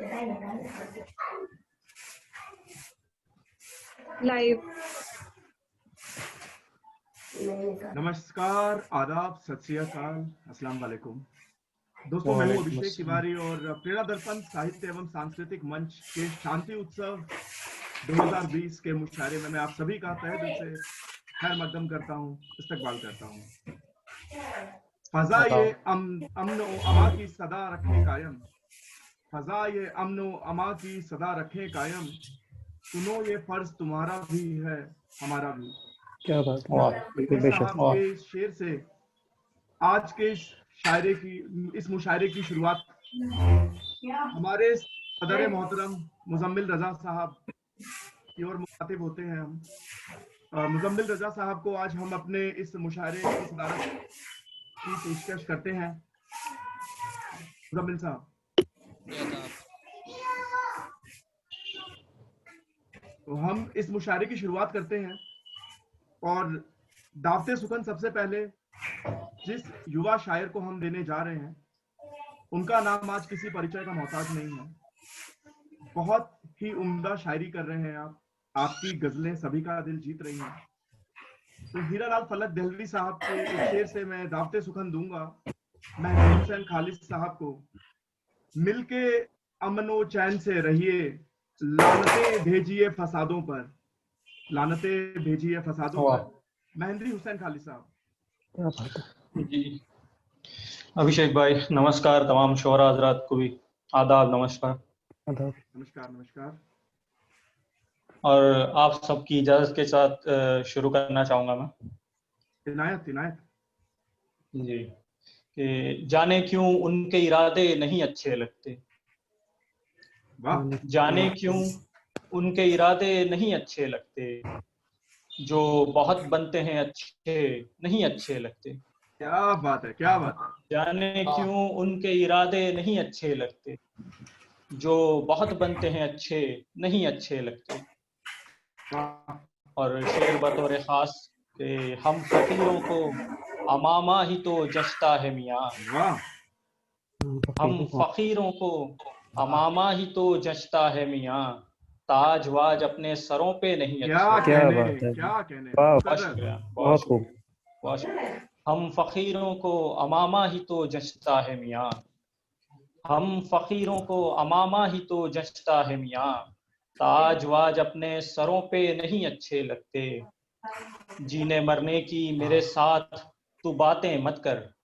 Live. नमस्कार, आदाब, सत श्री अकाल, अस्सलाम वालेकुम। दोस्तों, मैं हूं अभिषेक तिवारी और प्रेरणा दर्पण साहित्य एवं सांस्कृतिक मंच के शांति उत्सव 2020 के मुशायरे में मैं आप सभी का तहे दिल से खैर मकदम करता हूं, इस्तकबाल करता हूं। फजा ये अमन व अमा की सदा रखे कायम, फजा ये अमन व अमा की सदा रखे कायम, सुनो ये फर्ज तुम्हारा भी है हमारा भी। क्या बात है, साहब के शेर से आज के इस मुशायरे की शुरुआत हमारे सदर मोहतरम मुजम्मिल रजा साहब की ओर मुखातिब होते हैं हम। मुजम्मिल रजा साहब को आज हम अपने इस मुशायरे की सदारत की पेशकश करते हैं। मुजम्मिल साहब, तो हम इस मुशायरे की शुरुआत करते हैं और दावते सुखन सबसे पहले जिस युवा शायर को हम देने जा रहे हैं उनका नाम आज किसी परिचय का मोहताज नहीं है। बहुत ही उम्दा शायरी कर रहे हैं आप, आपकी गजलें सभी का दिल जीत रही हैं। तो हीरालाल फलक दहलवी साहब के एक शेर से मैं दावते सुखन दूंगा मेहदी हुसैन खालिद साहब को। मिलके अमनो चैन से रहिए, लानतें भेजिए फसादों पर, लानतें भेजिए फसादों पर। मेहदी हुसैन खालिद साहब। जी अभिषेक भाई, नमस्कार। तमाम शोरा हजरात को भी आदाब, नमस्कार। नमस्कार नमस्कार। और आप सबकी इजाजत के साथ शुरू करना चाहूंगा मैं। इनायत इनायत। जी, कि जाने क्यों उनके इरादे नहीं अच्छे लगते, जाने क्यों उनके इरादे नहीं अच्छे लगते, जो बहुत बनते हैं अच्छे नहीं अच्छे लगते। क्या बात है, क्या बात है। जाने क्यों उनके इरादे नहीं अच्छे लगते, जो बहुत बनते हैं अच्छे नहीं अच्छे लगते। और शेर बतौर खास के हम फकीरों को अमामा ही तो जचता है मियाँ, हम फकीरों को अमामा ही तो जचता है मियाँ, ताज वाज अपने सरों पे नहीं अच्छे। क्या बात है, क्या कहने। बहुत शुक्रिया, बहुत शुक्रिया। हम फकीरों को अमामा ही तो जचता है मियाँ, हम फकीरों को अमामा ही तो जचता है मियाँ, ताज वाज अपने सरों पे नहीं अच्छे लगते। जीने मरने की मेरे साथ तू बातें मत कर,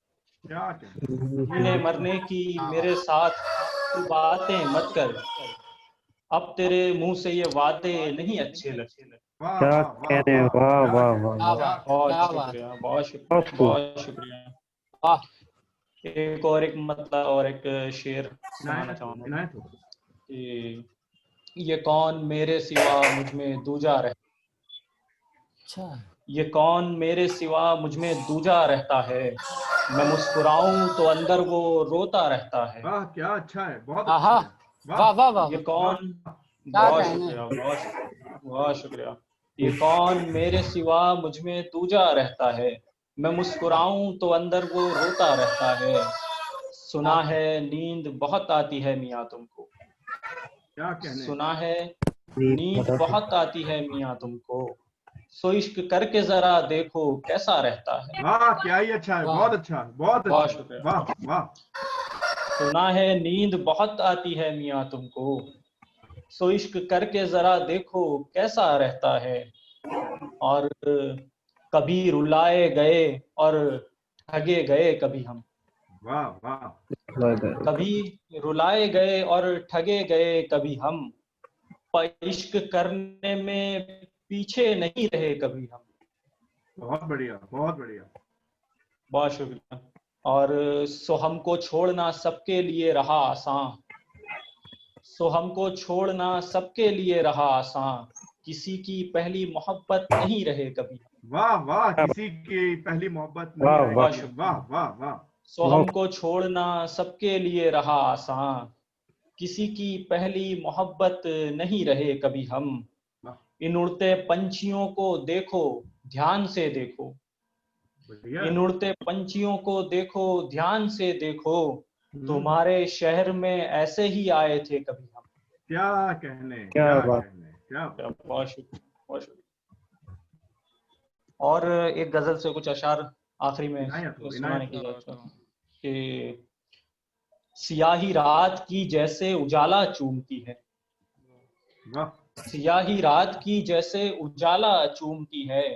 जीने मरने की मेरे साथ तू बातें मत कर, अब तेरे मुंह से ये वादे नहीं अच्छे लगते। क्या कहने, वाह वाह वाह, बहुत शुक्रिया, बहुत शुक्रिया, बहुत शुक्रिया। एक और एक मतलब और एक शेर सुनाना चाहूंगा कि ये कौन मेरे सिवा मुझ में दूजा रहता, ये कौन मेरे सिवा मुझ में दूजा रहता है, मैं मुस्कुराऊं तो अंदर वो रोता रहता है। वाह, क्या अच्छा है, बहुत अच्छा है। वाह वाह वाह। ये कौन, बहुत शुक्रिया, बहुत शुक्रिया। ये कौन मेरे सिवा मुझ में दूजा रहता है, मैं मुस्कुराऊं तो अंदर वो रोता रहता है। सुना है नींद बहुत आती है मियाँ तुमको, क्या कहने। सुना है नींद बहुत आती है मियाँ तुमको, सो इश्क करके जरा देखो कैसा रहता है। वाह, क्या ही अच्छा है, बहुत अच्छा, बहुत अच्छा। शुक्रिया, वाह वाह। सुना है नींद बहुत आती है मियाँ तुमको, सो इश्क करके जरा देखो कैसा रहता है। और कभी रुलाए गए और ठगे गए कभी हम, वाह वाह। कभी रुलाए गए और ठगे गए कभी हम, पर इश्क करने में पीछे नहीं रहे कभी हम। बहुत बढ़िया, बहुत बढ़िया। बहुत शुक्रिया। और सो हमको छोड़ना सबके लिए रहा आसान, सो हमको छोड़ना सबके लिए रहा आसान, किसी की पहली मोहब्बत नहीं रहे कभी। वाह वाह, किसी की पहली मोहब्बत नहीं रही। वाह वाह वाह। सो हमको छोड़ना सबके लिए रहा आसान, किसी की पहली मोहब्बत नहीं रहे कभी हम। इन उड़ते पंछियों को देखो ध्यान से देखो, इन उड़ते पंछियों को देखो ध्यान से देखो, तुम्हारे शहर में ऐसे ही आए थे कभी हम। क्या कहने, क्या क्या बात। कहने, क्या बात। बहुत शुक्रिया, बहुत शुक्रिया। और एक गजल से कुछ अशार आखिरी में इनायत हो, सुनाने इनायत की हो। इजाजत कि सियाही रात की जैसे उजाला चूमती है, वाह, सियाही रात की जैसे उजाला चूमती है,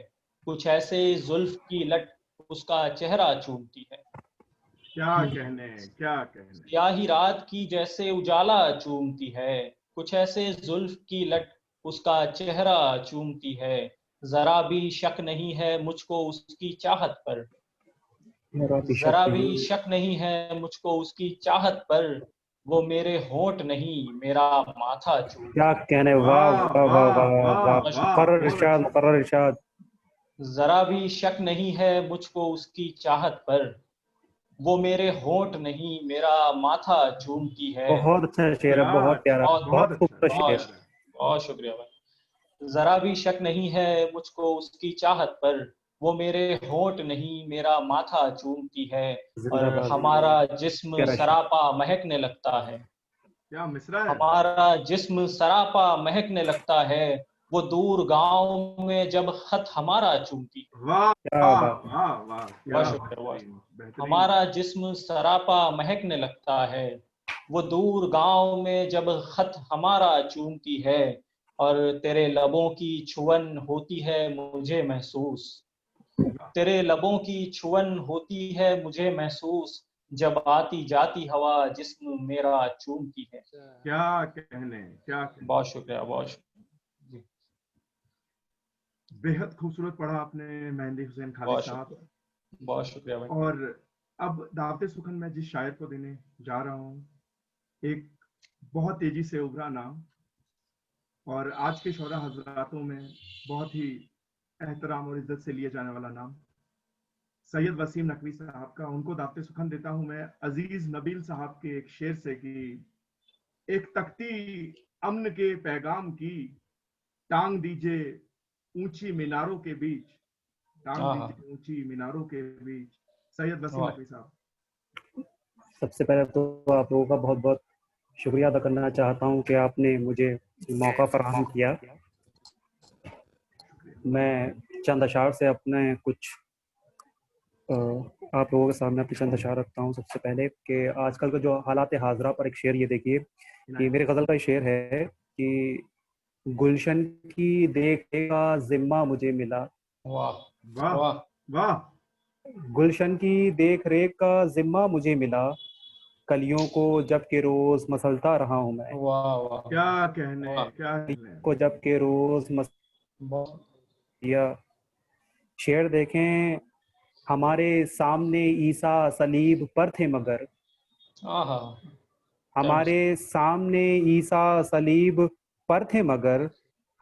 कुछ ऐसे जुल्फ की लट उसका चेहरा चूमती है। क्या कहने, क्या कहने। सियाही रात की जैसे उजाला चूमती है, कुछ ऐसे जुल्फ की लट उसका चेहरा चूमती है। जरा भी शक नहीं है मुझको उसकी चाहत पर, मेरा भी शक जरा भी नहीं। शक नहीं है मुझको उसकी चाहत पर, वो मेरे होंठ नहीं मेरा माथा क्या चूमती है। कहने, वाह वाह, वाह वाह वाह, वाह वाह, वाह। वाह, मुकर्रर बहुत इरशाद, अच्छा। मुकर्रर इरशाद। जरा भी शक नहीं है मुझको उसकी चाहत पर, वो मेरे होंठ नहीं मेरा माथा चूमती है। बहुत अच्छा शेर है, क्या, बहुत प्यारा, बहुत बहुत बहुत अच्छा, खूबसूरत बहुत शेर। प्यारा। बहुत शुक्रिया भाई। जरा भी शक नहीं है मुझको उसकी चाहत पर, वो मेरे होंठ नहीं मेरा माथा चूमती है। और जिंदाबाद, हमारा जिस्म प्यारा शेर। सरापा महकने लगता है, क्या मिसरा है। हमारा जिस्म सरापा महकने लगता है, वो दूर गांव में जब खत हमारा चूमती है। वाह, क्या वाह, बात। वाह, वाह, क्या बहुत शुक्रिया, बहुत बेहतरीन, शुक्रिया। बेहतरीन। हमारा जिस्म सरापा महकने लगता है, वो दूर गांव में जब खत हमारा चूमती है, और तेरे लबों की छुअन होती है मुझे महसूस, तेरे लबों की छुअन होती है मुझे महसूस, जब आती जाती हवा जिस्म मेरा चूमती है। क्या कहने, क्या कहने। बहुत शुक्रिया, बहुत शुक्रिया जी, बेहद खूबसूरत पढ़ा आपने मेहंदी हुसैन खालिद बहुत साहब। शुक्रिया, बहुत शुक्रिया भाई। और अब दावते सुखन मैं जिस शायर को देने जा रहा हूँ, एक बहुत तेजी से उभरा नाम, और आज के शोरा हजरातों में बहुत ही एहतराम और इज्जत से लिए जाने वाला नाम, सैयद वसीम नकवी साहब का। उनको दावते सुखन देता हूं मैं अजीज नबील साहब के एक शेर से कि एक तख्ती अमन के पैगाम की, टांग दीजिए ऊंची मीनारों के बीच, टांग हाँ हाँ, दीजिए ऊंची मीनारों के बीच। सैयद वसीम वाह, नकवी साहब। सबसे पहले तो आप लोगों का बहुत बहुत शुक्रिया अदा करना चाहता हूँ कि आपने मुझे मौका फराहम किया। मैं चंद अशार से अपने कुछ आप लोगों के सामने अपने चंद अशार रखता हूँ। सबसे पहले कि आजकल का जो हालात हाजरा पर एक शेर ये देखिए कि मेरे गज़ल का शेर है कि गुलशन की देख का जिम्मा मुझे मिला, वाह, वाह, वाह, वाह। गुलशन की देख रेख का जिम्मा मुझे मिला, कलियों को जब के रोज मसलता रहा हूँ मैं, वाह, वाह, क्या कहने, वाह, क्या कहने। को जब के रोज बहुत, मसलिया। शेर देखें, हमारे सामने ईसा सलीब पर थे मगर, आहा, क्या हमारे मिसाल। सामने ईसा सलीब पर थे मगर,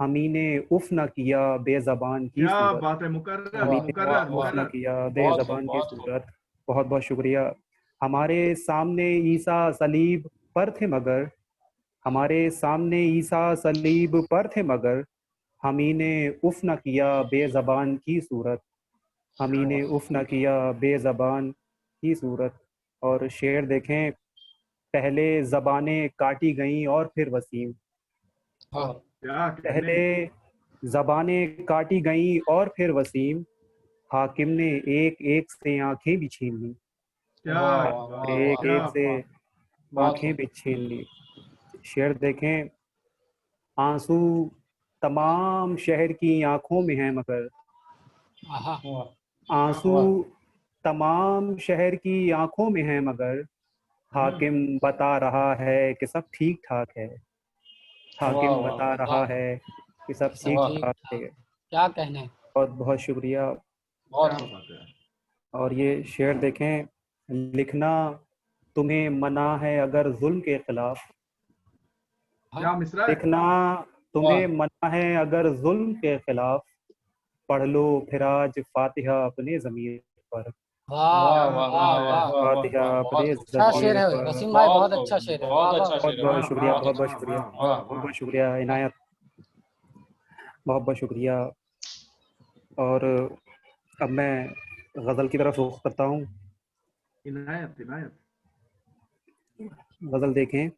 हमी ने उफ न किया बेज़बान की क्या सूरत, बात है, मुकर्रर, हमी वाह, ने वाह, मुकर्रर, उफ वाह, न मुकर्रर। किया बहुत खूब, बेज़बान की बहुत खूब। सूरत। बहुत बहुत शुक्रिया। हमारे सामने ईसा सलीब पर थे मगर, हमारे सामने ईसा सलीब पर थे मगर, हमी ने उफ न किया बेज़बान की सूरत, हमी ने वाह, उफ न किया बेज़बान की सूरत। और शेर देखें, पहले ज़बानें काटी गईं और फिर वसीम, वाह, क्या कहने। पहले ज़बानें काटी गईं और फिर वसीम, हाकिम ने एक एक से आंखें भी छीन ली, क्या वाह, वाह, बात वाह, है, एक वाह, एक क्या से बात। बहुत आंखें खूब। भी छीन ली। शेर देखें, आंसू तमाम शहर की आंखों में हैं मगर, वाह, आंसू वाह, तमाम शहर की आंखों में हैं मगर, हम्म। हाकिम बता रहा है कि सब ठीक ठाक है, वाह, हाकिम वाह, बता रहा है कि सब ठीक वाह, ठाक है। क्या कहने। बहुत बहुत शुक्रिया। बहुत क्या खूब। बात है। और ये शेर देखें, लिखना तुम्हें मना है अगर जुल्म के खिलाफ, क्या मिसरा है। लिखना वाह, तुम्हें मना है अगर जुल्म के खिलाफ, पढ़ लो फिर आज फातिहा अपने ज़मीर पर, वाह वाह, क्या वाह, वाह वाह, बात है। वाह, वाह, वाह, वाह, फातिहा वाह, बहुत अपने खूब, अच्छा बहुत शेर ज़मीर है खूब, पर। वसीम भाई, बहुत बहुत अच्छा खूब, शेर है। वाह बहुत वाह अच्छा बहुत शेर है बहुत भाई, वाह, शुक्रिया, वाह, बहुत बहुत अच्छा। बहुत वाह, शुक्रिया, वाह, वाह, वाह, बहुत वाह। बहुत शुक्रिया इनायत। बहुत बहुत शुक्रिया। और अब मैं गज़ल की तरफ रुख करता हूँ। इनायत, इनायत। गजल देखें।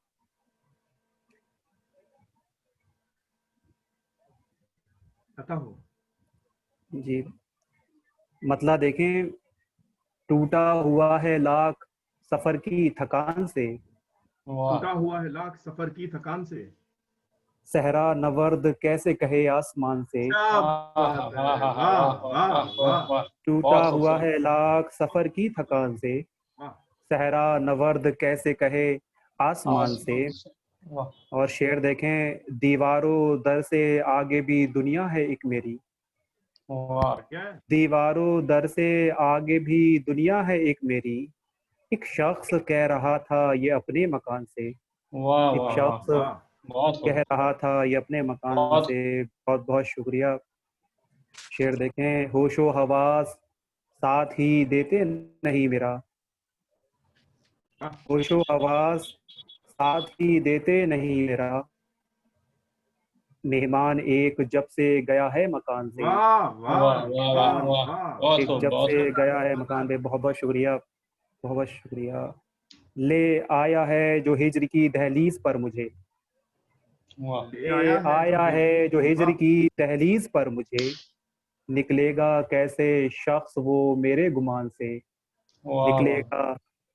अता हो। जी, मतला देखें। टूटा हुआ है लाख सफर की थकान से, वाह टूटा हुआ है लाख सफर की थकान से, सहरा नवर्द कैसे कहे आसमान से। क्या बात है, वाह वाह वाह वाह वाह वाह वाह वाह, टूटा बहुत हुआ खूबसूरत। है लाख सफर की थकान से, वाह। सहरा नवर्द कैसे कहे आसमान से। आसमान से। वाह और शेर देखें। दीवारों दर से आगे भी दुनिया है एक मेरी, वाह क्या है? दीवारों दर से आगे भी दुनिया है एक मेरी। एक शख्स कह रहा था ये अपने मकान से, वाह एक वाह वाह, शख्स वाह। बहुत कह खूब, रहा था ये अपने मकान बहुत। से। बहुत बहुत शुक्रिया। शेर देखें। होशो हवास साथ ही देते नहीं मेरा, वाह होशो हवास साथ ही देते नहीं मेरा। मेहमान एक जब से गया है मकान से, वाह वाह वाह वाह वाह मेहमान वाह, वाह। बहुत एक खूब, जब बहुत से खूब। गया है मकान पे। बहुत बहुत शुक्रिया, बहुत बहुत शुक्रिया। ले आया है जो हिज्र की दहलीज पर मुझे, वाह ले ले आया है जो आया है जो हिज्र वाह की दहलीज पर मुझे। निकलेगा कैसे शख्स वो मेरे गुमान से, वाह वाह निकलेगा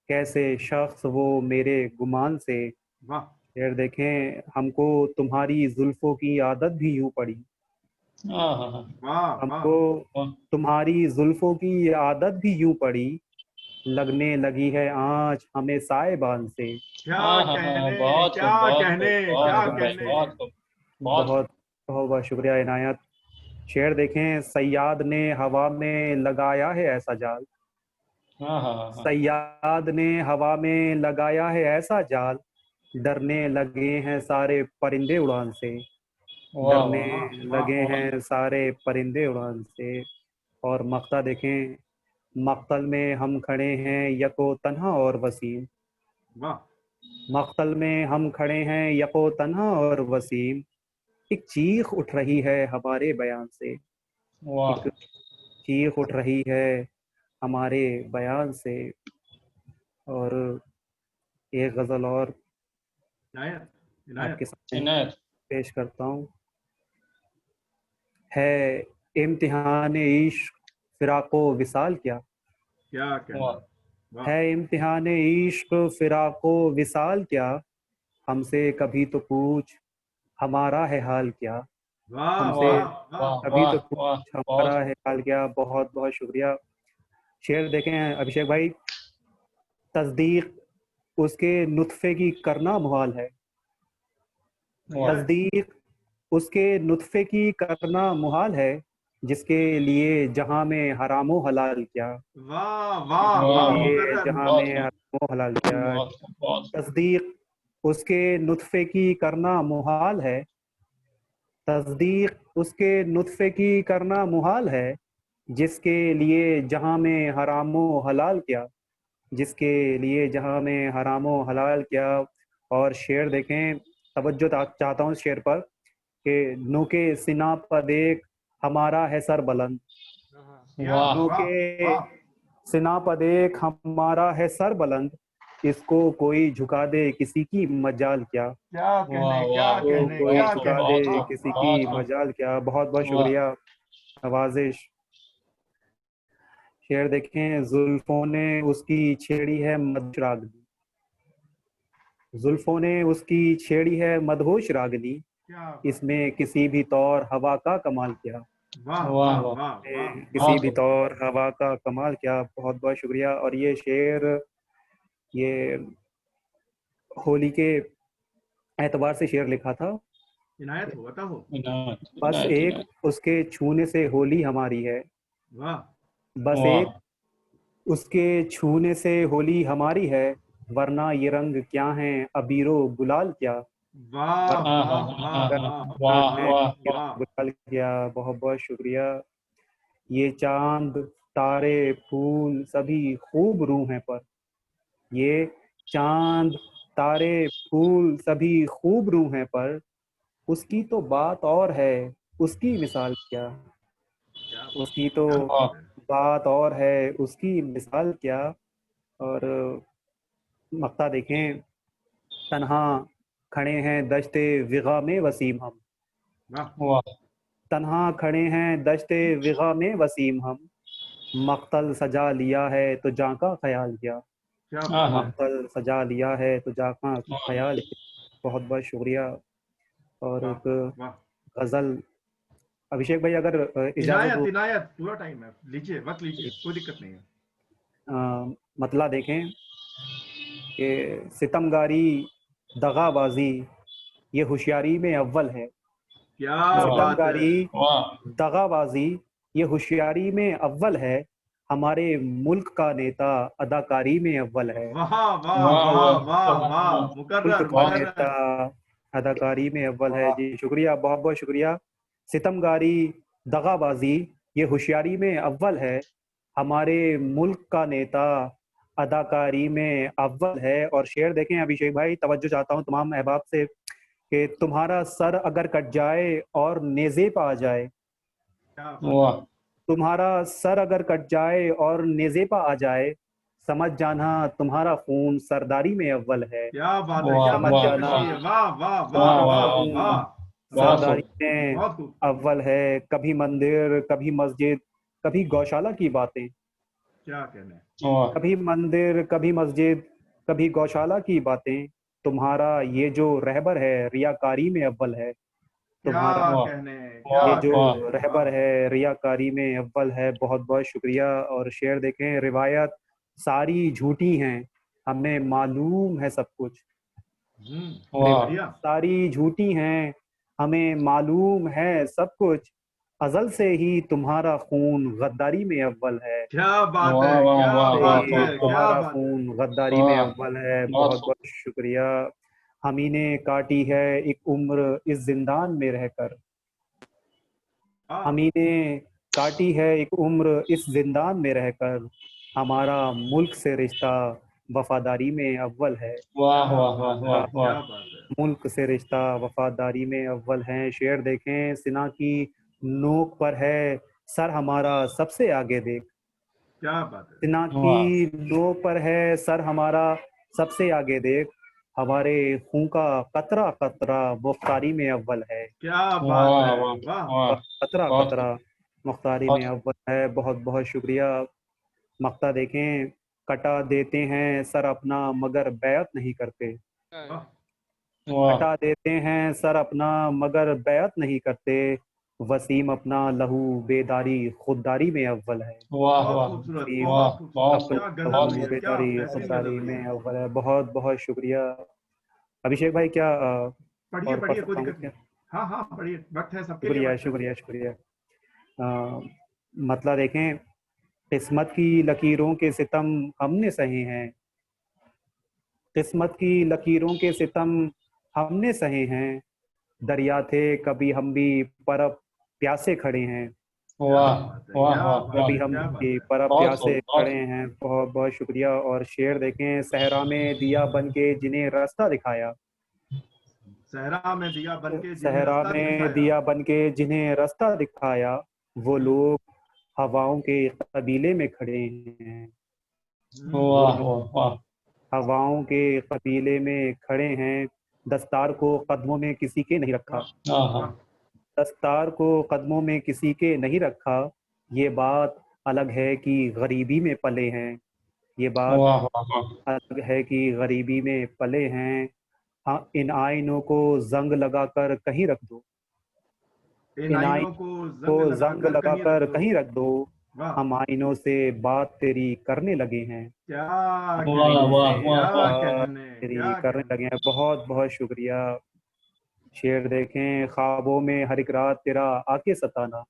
कैसे शख्स वो मेरे गुमान से। वाह शेर देखें। हमको तुम्हारी जुल्फों की आदत भी यूं पड़ी, हाँ हाँ हाँ, वाह वाह। हमको वाह तुम्हारी जुल्फों की आदत भी यूं पड़ी। लगने लगी है आँच हमें साएबान से, क्या हाँ हाँ हाँ, कहने, बहुत क्या खूब, बहुत कहने, खूब, बहुत क्या खूब भाई, कहने। बहुत खूब, बहुत बहुत खूब। बहुत बहुत शुक्रिया इनायत। शेर देखें। सयाद ने हवा में लगाया है ऐसा जाल, हाँ हाँ हाँ हाँ, सयाद ने हवा में लगाया है ऐसा जाल। डरने लगे हैं सारे परिंदे उड़ान से, वाह डरने वाह वाह वाह लगे वाह, हैं सारे परिंदे उड़ान से। और मक्ता देखें। मक्तल में हम खड़े हैं यको तन्हा और वसीम, वाह मक्तल में हम खड़े हैं यको तन्हा और वसीम। एक चीख उठ रही है हमारे बयान से, वाह एक चीख उठ रही है हमारे बयान से। और एक गज़ल और इनायत, आपके इनायत। सामने इनायत। पेश करता हूँ। है इम्तिहान इश्क फिराको विसाल क्या, क्या कहना। वाह वाह है इम्तिहान इश्क फिराको विसाल क्या। हमसे कभी तो पूछ हमारा है हाल क्या, वाह हमसे वाह वाह वाह। वाह कभी वाह तो वाह, पूछ बहुत हमारा है खूब। हाल क्या। बहुत बहुत शुक्रिया। शेर देखें अभिषेक भाई। तस्दीक उसके नुत्फे की करना मुहाल है, सही वाह है। तस्दीक उसके नुत्फे की करना मुहाल है। जिसके लिए जहां में हरामो हलाल क्या, वाह वाह जिसके वाह वाह वाह, लिए मुकर्रर। जहां बहुत में खूब, हरामो हलाल क्या। बहुत खूब, बहुत खूब। तस्दीक उसके नुत्फे की करना मुहाल है, तस्दीक उसके नुत्फे की करना मुहाल है। जिसके लिए जहां में हरामो हलाल क्या, जिसके लिए जहां में हरामो हलाल क्या। और शेर देखें। तवज्जो चाहता हूँ इस शेर पर कि नोके सिना पर देख हमारा है सर बुलंद, क्या वाह वाह नोके वाह। सिना पर देख हमारा है सर बुलंद। इसको कोई झुका दे किसी की मजाल क्या, क्या वाह कहने, क्या वाह, इसको कहने, कोई क्या बहुत खूब, झुका कहने। दे बहुत खूब, किसी की बहुत खूब। मजाल क्या। बहुत बहुत वाह शुक्रिया। नवाजिश। शेर देखें। जुल्फों ने उसकी छेड़ी है मधुश रागनी, जुल्फों ने उसकी छेड़ी है मदहोश रागनी। क्या बात। इसमें किसी भी तौर हवा का कमाल क्या, वाह वाह वाह वाह, वाह वाह किसी बहुत भी खूब। तौर हवा का कमाल क्या। बहुत बहुत शुक्रिया। और ये शेर ये होली के एतबार से शेर लिखा था। इनायत हो, अता हो। इनायत बस इनायत एक इनायत। उसके छूने से होली हमारी है, वाह बस एक वाह उसके छूने से होली हमारी है। वरना ये रंग क्या है अबीरो गुलाल क्या, वाह हाँ वरना हाँ वाह हाँ वाह हाँ, वाह वाह है वाह वाह ये वाह, रंग वाह। गुलाल क्या। बहुत बहुत शुक्रिया। ये चांद तारे फूल सभी खूब रूह हैं पर, ये चांद तारे फूल सभी खूब रूह हैं पर। उसकी तो बात और है उसकी मिसाल क्या, क्या उसकी तो क्या वाह बात है। बात और है उसकी मिसाल क्या। और मक्ता देखें। तन्हा खड़े हैं दश्ते विगा में वसीम हम। वाह वाह तन्हा खड़े हैं दश्ते विगा में वसीम हम। मख्तल सजा लिया है तो जां का ख्याल किया। क्या हाँ बात हाँ है। मख्तल सजा लिया है तो जां का ख्याल किया। बहुत बहुत शुक्रिया। और वाह एक वाह। गजल अभिषेक भाई अगर इजाजत इनायत हो, इनायत पूरा टाइम है, लीजिए वक्त लीजिए, कोई दिक्कत नहीं है। मतला देखें कि सितमगारी दगाबाजी ये होशियारी में अव्वल है। क्या वाह बात है। सितमगारी वाह दगाबाजी ये होशियारी में अव्वल है। हमारे मुल्क का नेता अदाकारी में अव्वल है। वाह वाह वाह वाह वाह वाह वाह, वाह मुल्क मुकर्रर का मुकर्रर। नेता अदाकारी में अव्वल है। वाह जी शुक्रिया, बहुत बहुत शुक्रिया। सितमगारी दगाबाजी ये होशियारी में अव्वल है। हमारे मुल्क का नेता अदाकारी में अव्वल है। और शेर देखें अभिषेक भाई, तवज्जो चाहता हूँ तमाम अहबाब से कि तुम्हारा सर अगर कट जाए और नेज़े पे आ जाए, क्या बात है। वाह तुम्हारा सर अगर कट जाए और नेज़े पे आ जाए, समझ जाना तुम्हारा खून सरदारी में अव्वल है। क्या बात है, वाह क्या समझ मंजर वाह जाना कशी है। वाह वाह वाह वाह तुम्हारा वाह वाह खून वाह। बहुत सरदारी खूब में बहुत खूब। अव्वल है। कभी मंदिर, कभी मस्जिद, कभी गौशाला की बातें। क्या कहने। वाह कभी मंदिर, कभी मस्जिद, कभी गौशाला की बातें। तुम्हारा ये जो रहबर है रियाकारी में अव्वल है। क्या तुम्हारा वाह कहने। क्या ये वाह जो वाह कहने। रहबर वाह। है रियाकारी में अव्वल है। बहुत बहुत शुक्रिया। और शेर देखें, रिवायत सारी झूठी हैं, हमें मालूम है सब कुछ। वाह बढ़िया। सारी झूठी हैं, हमें मालूम है सब कुछ। अजल से ही तुम्हारा खून गद्दारी में अव्वल है। क्या बात वाह है, वाह क्या वाह से वाह बात ही है, वाह वाह क्या तुम्हारा बात है। खून गद्दारी में वाह अव्वल है। बहुत बहुत खूब बहुत शुक्रिया। हमी ने काटी है एक उम्र इस जिंदान में रहकर। वाह हमी ने काटी है एक उम्र इस जिंदान में रहकर। हमारा मुल्क से रिश्ता वफादारी में अव्वल है। वाह क्या वाह वाह बात है, वाह वाह क्या बात है। मुल्क से रिश्ता वफादारी में अव्वल है। शेर देखें, सिना की नोक पर है सर हमारा सबसे आगे देख। क्या बात है। सिना की वाह नोक पर है सर हमारा सबसे आगे देख। हमारे खून का कतरा कतरा मुख्तारी में अव्वल है। क्या बात वाह है। वाह वाह वाह कतरा बहुत कतरा खूब मुख्तारी में बहुत अव्वल है। बहुत बहुत शुक्रिया। मक्ता देखें, कटा देते हैं सर अपना मगर बैत नहीं करते। वाह वाह कटा देते हैं सर अपना मगर बैत नहीं करते। वसीम अपना लहू बेदारी खुददारी में अव्वल है। वाह बहुत वाह खूबसूरत, वसीम वाह बहुत खूबसूरत, बहुत अपना खूब क्या गजल बहुत हुई लहू है, खूब क्या बेदारी बेहतरीन गजल खुददारी हुई में है। अव्वल है। बहुत बहुत शुक्रिया। अभिषेक भाई क्या पढ़िए और पढ़ पढ़िए, कोई सकता हूँ दिक्कत क्या? नहीं। हाँ हाँ पढ़िए, वक्त है, सबके लिए शुक्रिया वक्त है। शुक्रिया शुक्रिया। मतलब देखें, किस्मत की लकीरों के सितम हमने सहे हैं। किस्मत की लकीरों के सितम हमने सहे हैं। दरिया थे कभी हम भी पर अब प्यासे खड़े हैं। क्या वाह बात है, वाह क्या वाह बात वाह कभी है, हम क्या बात भी है। पर अब बहुत प्यासे खूब बहुत खड़े खूब हैं। बहुत बहुत शुक्रिया। और शेर देखें, सहरा में दिया बन के जिन्हें रास्ता दिखाया। सहरा में दिया बन के जिन्हें सहरा रास्ता में दिखाया। दिया बन के जिन्हें रास्ता दिखाया, वो लोग हवाओं के कबीले में खड़े हैं। वो वाह लोग वाह वाह हवाओं के कबीले में खड़े हैं। दस्तार को कदमों में किसी के नहीं रखा। वाह हाँ हाँ वाह। दस्तार को कदमों में किसी के नहीं रखा। ये बात अलग है कि गरीबी में पले हैं। ये बात वाह वाह वाह अलग है कि गरीबी में पले हैं। हाँ, इन आइनों को जंग लगाकर कहीं रख दो। इन इन आइनों आइनों को को जंग जंग लगाकर कहीं रख लगाकर दो। कहीं रख दो। वाह। हम आइनों से बात तेरी करने लगे हैं। क्या वाह आइनों कहने, से वाह वाह क्या वाह बात कहने, तेरी क्या करने कहने। लगे हैं। बहुत बहुत शुक्रिया। शेर देखें, ख्वाबों में हर एक रात तेरा आके सताना।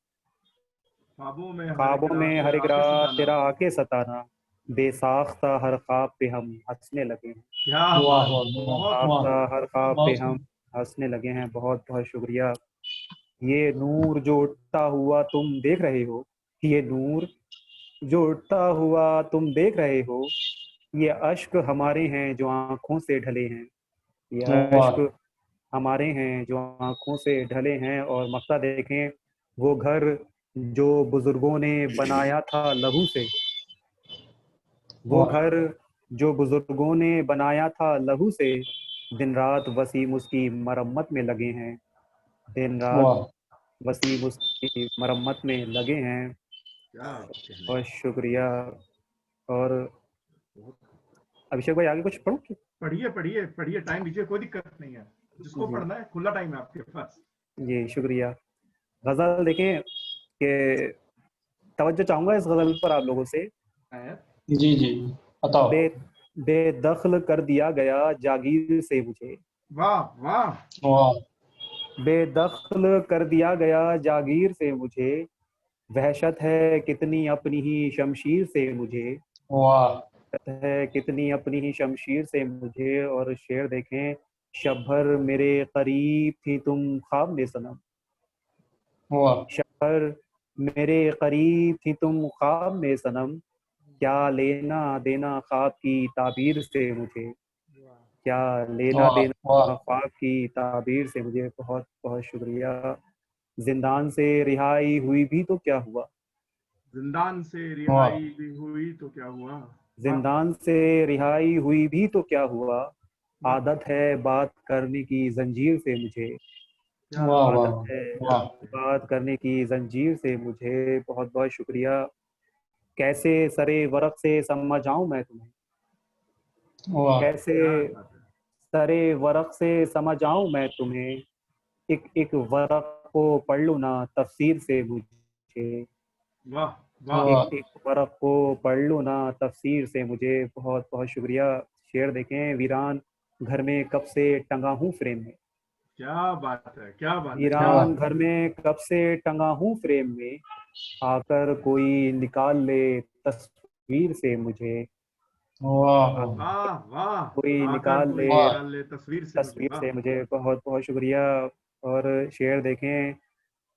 ख्वाबों में हर एक ख्वाबों रात में हर तेरा एक आके रात सताना। तेरा आके सताना। बेसाख्ता हर ख्वाब पे हम हंसने लगे हैं। क्या वाह बात है, वाह बहुत वाह बेसाख्ता खूबसूरत, हर ख्वाब बहुत पे बहुत हम खूबसूरत। खूब हंसने लगे हैं। बहुत बहुत शुक्रिया। ये नूर जो उठता हुआ तुम देख रहे हो, ये नूर जो उठता हुआ तुम देख रहे हो, ये अश्क हमारे हैं जो आंखों से ढले हैं। ये वाह अश्क हमारे हैं जो आंखों से ढले हैं। और मक्ता देखें, वो घर जो बुजुर्गों ने बनाया था लहू से। वो वाह घर जो बुजुर्गों ने बनाया था लहू से, दिन रात वसीम उसकी मरम्मत में लगे हैं, दिन रात वाह वसीम उसकी मरम्मत में लगे हैं। क्या कहने। बहुत शुक्रिया। और अभिषेक भाई आगे कुछ पढ़ो क्या? पढ़िए पढ़िए पढ़िए, टाइम दीजिए, कोई दिक्कत नहीं है, जिसको जी। पढ़ना है खुला टाइम है आपके पास। जी शुक्रिया। गज़ल देखें कि तवज्जो चाहूँगा इस गज़ल पर आप लोगों से। जी जी बताओ। बे बेदखल कर दिया गया जागीर से मुझे, वाह वाह। वाह बेदखल कर दिया गया जागीर से मुझे, वहशत है कितनी अपनी ही शमशीर से मुझे, वाह वहशत है कितनी अपनी ही शमशीर से मुझे। और शेर देखें, शब भर मेरे करीब थी तुम ख्वाब में सनम, वाह शब भर मेरे करीब थी तुम ख्वाब में सनम, क्या लेना देना ख्वाब की ताबीर से मुझे, क्या लेना वाह वाह देना ख्वाब की ताबीर से मुझे। बहुत बहुत शुक्रिया। जिंदान से रिहाई हुई भी तो क्या हुआ, जिंदान से वाह रिहाई भी हुई तो क्या हुआ। वाह जिंदान से रिहाई हुई भी तो क्या हुआ, वाह। आदत है बात करने की जंजीर से मुझे, क्या वाह बात आदत वाह है है, क्या वाह बात है। बात करने की जंजीर से मुझे। बहुत बहुत शुक्रिया। कैसे सरे वरक से समझाऊं मैं तुम्हें, वाह कैसे क्या बात है। सरे वरक से समझाऊं मैं तुम्हें, एक एक वरक को पढ़ लूं ना तफसीर से मुझे, वाह वाह। वाह एक एक वरक को पढ़ लूं ना तफसीर से मुझे। बहुत बहुत शुक्रिया। शेर देखें, वीरान घर में कब से टंगा हूँ फ्रेम में, क्या बात है, क्या बात है, क्या वाह वीरान बात घर में कब से टंगा हूँ फ्रेम में, आकर कोई निकाल ले तस्वीर से मुझे, वाह है। आकर वाह वाह। कोई आकर निकाल कोई ले वाह निकाल ले तस्वीर से मुझे। तस्वीर वाह। से मुझे। बहुत बहुत शुक्रिया। और शेर देखें,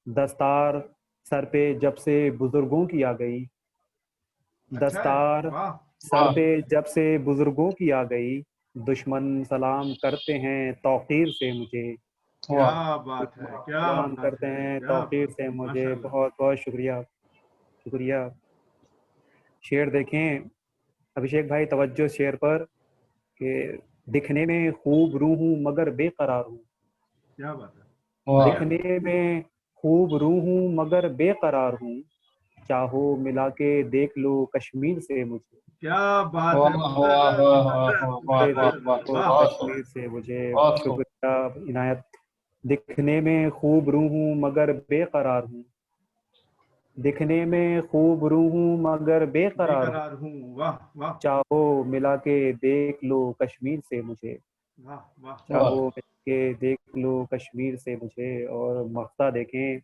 दस्तार सर पे जब से बुजुर्गों की आ गई, अच्छा है। दस्तार वाह सर वाह पे जब से बुजुर्गों की आ गई, दुश्मन सलाम करते हैं तौकीर से मुझे, वाह क्या बात है, दुश्मन क्या सलाम बात करते है, हैं क्या तौकीर बात से है, मुझे। माशाल्लाह। बहुत बहुत शुक्रिया शुक्रिया। शेर देखें अभिषेक भाई, तवज्जो शेर पर कि दिखने में खूब रूह हूँ मगर बेकरार हूँ, क्या बात है। वाह बढ़िया। दिखने में खूब रूह हूँ मगर बेकरार हूँ, चाहो मिला के देख लो कश्मीर से मुझे, क्या बात है। वाह वाह वाह वाह वाह के वाह देख वाह लो वाह। बहुत खूब कश्मीर से मुझे। बहुत खूब शुक्रिया इनायत। दिखने में खूब रूह हूँ मगर बेकरार हूँ, दिखने में खूब रूह हूँ मगर बेकरार हूँ, बेकरार हूँ। वाह वाह चाहो मिला के देख लो कश्मीर से मुझे, वाह वाह। वाह चाहो मिला के देख लो कश्मीर से मुझे। और मक्ता देखें,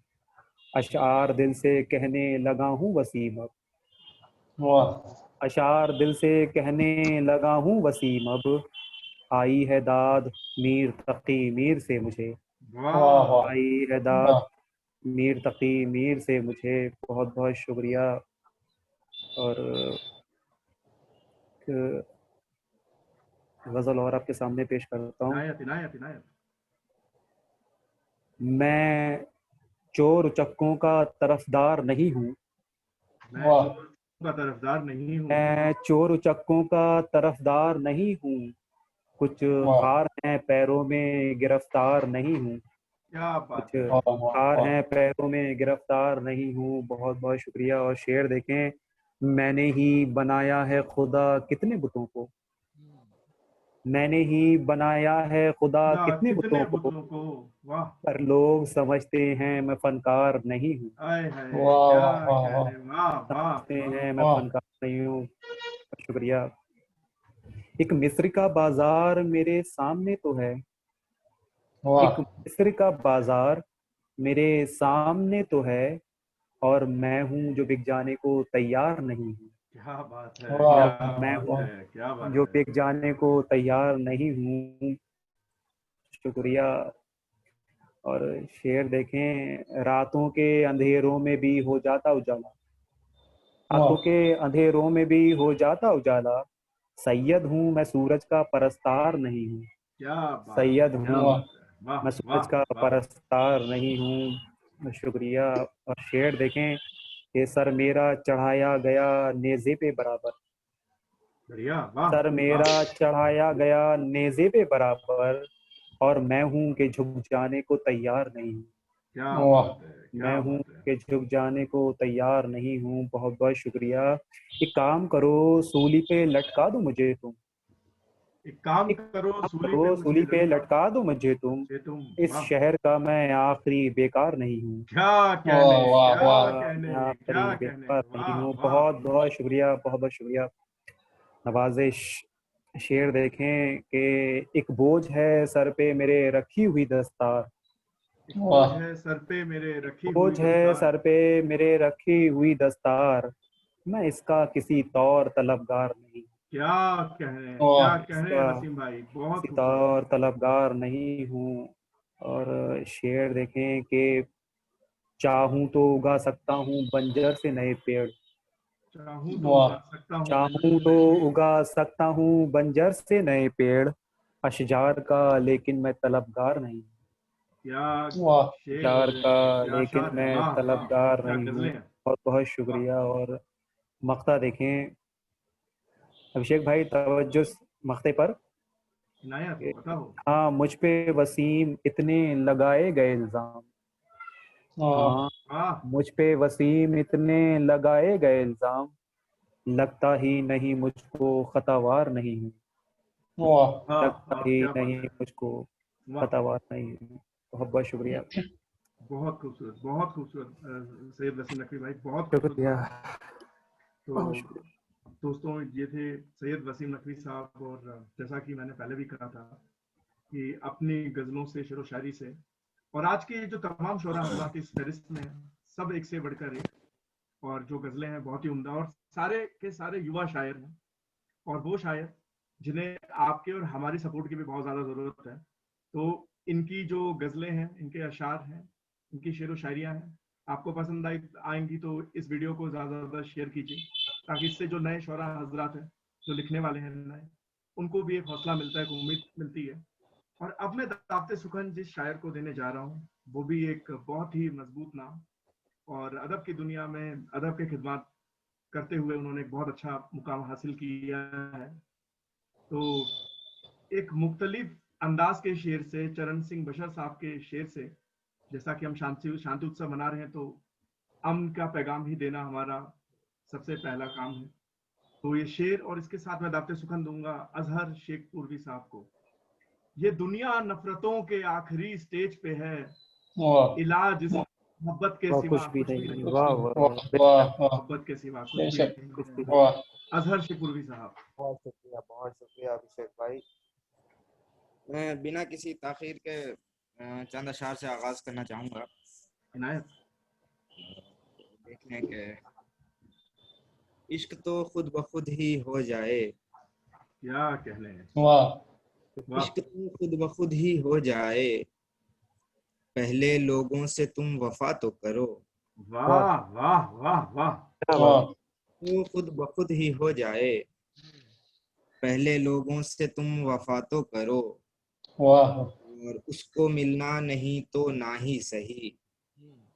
अशार दिल से कहने लगा हूँ वसीम अब, वाह अशार दिल से कहने लगा हूँ वसीम अब, आई है दाद मीर तकी मीर से मुझे, वाह वाह वाह आई है दाद वाह मीर तकी मीर से मुझे। बहुत बहुत शुक्रिया। और एक गज़ल और आपके सामने पेश करता हूँ। इनायत इनायत इनायत। मैं चोर उचक्कों का तरफदार नहीं हूँ, मैं वाह चोर का तरफदार नहीं हूँ। मैं चोर उचक्कों का तरफदार नहीं हूँ, कुछ वाह खार हैं पैरों में गिरफ्तार नहीं हूँ, क्या कुछ बात है। वाह वाह खार वाह हैं पैरों में गिरफ्तार नहीं हूँ। बहुत बहुत शुक्रिया। और शेर देखें, मैंने ही बनाया है खुदा कितने बुतों को, मैंने ही बनाया है खुदा खुदा कितने कितने बुतों को, बुतों को। वाह। पर लोग समझते हैं मैं फनकार नहीं हूँ, आए हाय, वाह क्या वाह वाह वाह कहने। वाह वाह समझते वाह। हैं मैं वाह फनकार नहीं हूँ। शुक्रिया। एक मिस्र का बाजार मेरे सामने तो है, वाह एक मिस्र का बाजार मेरे सामने तो है, और मैं हूँ जो बिक जाने को तैयार नहीं हूँ, क्या बात है, वाह क्या मैं बात हूँ है, क्या बात जो है। बिक जाने को तैयार नहीं हूँ। शुक्रिया। और शेर देखें, रातों के अंधेरों में भी हो जाता उजाला, रातों वाह के अंधेरों में भी हो जाता उजाला, सैयद हूँ मैं सूरज का परस्तार नहीं हूँ, क्या बात है, सैयद क्या हूँ वाह बात है। वाह मैं सूरज वाह का वाह। परस्तार नहीं हूँ। शुक्रिया। और शेर देखें कि सर मेरा चढ़ाया गया नेज़े पे बराबर, बढ़िया, वाह सर वाह, मेरा चढ़ाया गया नेज़े पे बराबर, और मैं हूं कि झुक जाने को तैयार नहीं हूं। क्या वाह बात है, मैं क्या हूं बात है। कि झुक जाने को तैयार नहीं हूं। बहुत बहुत शुक्रिया। एक काम करो, सूली पे लटका दो मुझे तुम। एक काम एक करो, काम सूली पे करो, मुझे सूली पे लटका लटका दो मुझे तुम। दे तुम। इस वाह, शहर का मैं आखिरी बेकार नहीं हूँ। क्या कहने, वाह वाह क्या वाह मैं कहने, आखिरी क्या कहने, बेकार नहीं वाह हूँ। वाह बहुत वाह। बहुत शुक्रिया, बहुत बहुत शुक्रिया। नवाजिश। शेर देखें कि एक बोझ है सर पे मेरे रखी हुई दस्तार। एक बोझ वाह है सर पे मेरे रखी हुई बोझ है दस्तार। सर पे मेरे रखी हुई दस्तार, मैं इसका किसी तौर तलबगार नहीं। क्या कहने, क्या वाह कहने इसका वसीम भाई, बहुत किसी खूबसूरत। तौर तलबगार नहीं हूँ। और शेर देखें कि चाहूं तो उगा सकता हूँ बंजर से नए पेड़। चाहूं तो वाह उगा सकता हूँ बंजर चाहूं से तो नए पेड़। उगा सकता हूँ बंजर से नए पेड़, अशजार का लेकिन मैं तलबगार नहीं। क्या वाह शेर अशजार है, का क्या लेकिन शार है, मैं वाह वाह, तलबगार क्या नहीं हूँ। गजलें हैं। बहुत बहुत वाह, शुक्रिया। और मक्ता देखें अभिषेक भाई, तवज्जो मक्ते पर। इनायत बताओ। हाँ, मुझ पे वसीम इतने लगाए गए इल्जाम। वाह हाँ, वाह मुझ पे वसीम इतने लगाए गए इल्जाम, लगता ही नहीं मुझको खतावार नहीं हूँ। वाह वाह लगता वाह, ही क्या बात नहीं है। मुझको वाह, खतावार नहीं हूँ। बहुत बहुत शुक्रिया। बहुत खूबसूरत, बहुत खूबसूरत। सैयद वसीम नकवी भाई, बहुत खूबसूरत शुक्रिया, बात है। तो बहुत शुक्रिया। दोस्तों, ये थे सैयद वसीम नकवी साहब। और जैसा कि मैंने पहले भी कहा था कि अपनी गजलों से, शेरो शायरी से, और आज के जो तमाम शोरा हजरात इस फहरिस्त में हैं, सब एक से बढ़कर एक। और जो गजलें हैं बहुत ही उम्दा, और सारे के सारे युवा शायर हैं। और वो शायर जिन्हें आपके और हमारी सपोर्ट की भी बहुत ज़्यादा ज़रूरत है। तो इनकी जो गज़लें हैं, इनके अशार हैं, इनकी शेर व शायरियाँ हैं, आपको पसंद आएंगी तो इस वीडियो को ज़्यादा से ज़्यादा शेयर कीजिए, ताकि इससे जो नए शोरा हजरात हैं, जो लिखने वाले हैं नए, उनको भी एक हौसला मिलता है, एक उम्मीद मिलती है। और अब मैं दावते सुखन जिस शायर को देने जा रहा हूँ, वो भी एक बहुत ही मजबूत नाम, और अदब की दुनिया में अदब के खिदमत करते हुए उन्होंने एक बहुत अच्छा मुकाम हासिल किया है। तो एक मुख्तलिफ अंदाज के शेर से, चरण सिंह बशर साहब के शेर से, जैसा कि हम शांति उत्सव मना रहे हैं, तो अमन का पैगाम ही देना हमारा सबसे पहला काम है। तो ये शेर, और इसके साथ मैं दावते सुखन दूंगा अजहर शेख पूर्वी साहब को। ये दुनिया नफरतों के आखिरी स्टेज पे है, वाह इलाज इस मोहब्बत के वाह, सिवा कुछ भी कुछ भी नहीं। नहीं वाह है, वाह वाह वाह, वाह वाह मोहब्बत के सिवा कुछ भी बेशक नहीं कुछ है। भी नहीं। वाह अजहर शेख पूर्वी साहब। बहुत शुक्रिया अभिषेक भाई। मैं बिना किसी ताखीर के चंद अशार से आगाज करना चाहूँगा। इनायत। देखने के इश्क तो खुद ब खुद ही हो जाए, क्या कहने हैं, वाह वाह इश्क तो खुद ब खुद ही हो जाए, पहले लोगों से तुम वफा तो करो। वाह, वाह वाह वाह वाह। क्या बात। वाह तो खुद ब खुद ही हो जाए, पहले लोगों से तुम वफा तो करो, वाह और उसको मिलना नहीं तो ना ही सही,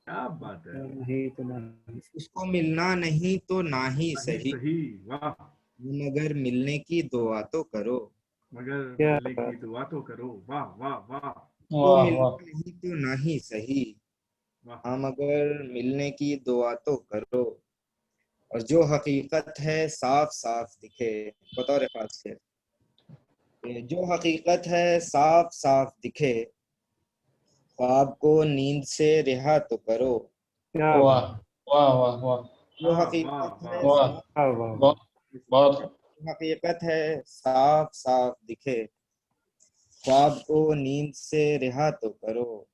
क्या बात है, नहीं तो नहीं। उसको मिलना नहीं तो ना ही नहीं सही, सही, वाह। मगर मिलने की दुआ तो करो। मगर क्या मिलने की बात। दुआ तो करो, वाह वाह वाह को वाह वाह मिलना नहीं तो ना ही सही, वाह। हाँ मगर मिलने की दुआ तो करो, और जो हकीकत है साफ साफ दिखे। बतौर खास शेर, जो हकीकत है साफ साफ दिखे, ख्वाब को नींद से रिहा तो करो। क्या वाह बात। वाह वाह वाह जो वाह वाह हकीकत है वाह। वाह साफ क्या बात। बहुत बहुत जो हकीकत है साफ साफ दिखे, ख्वाब को नींद से रिहा तो करो।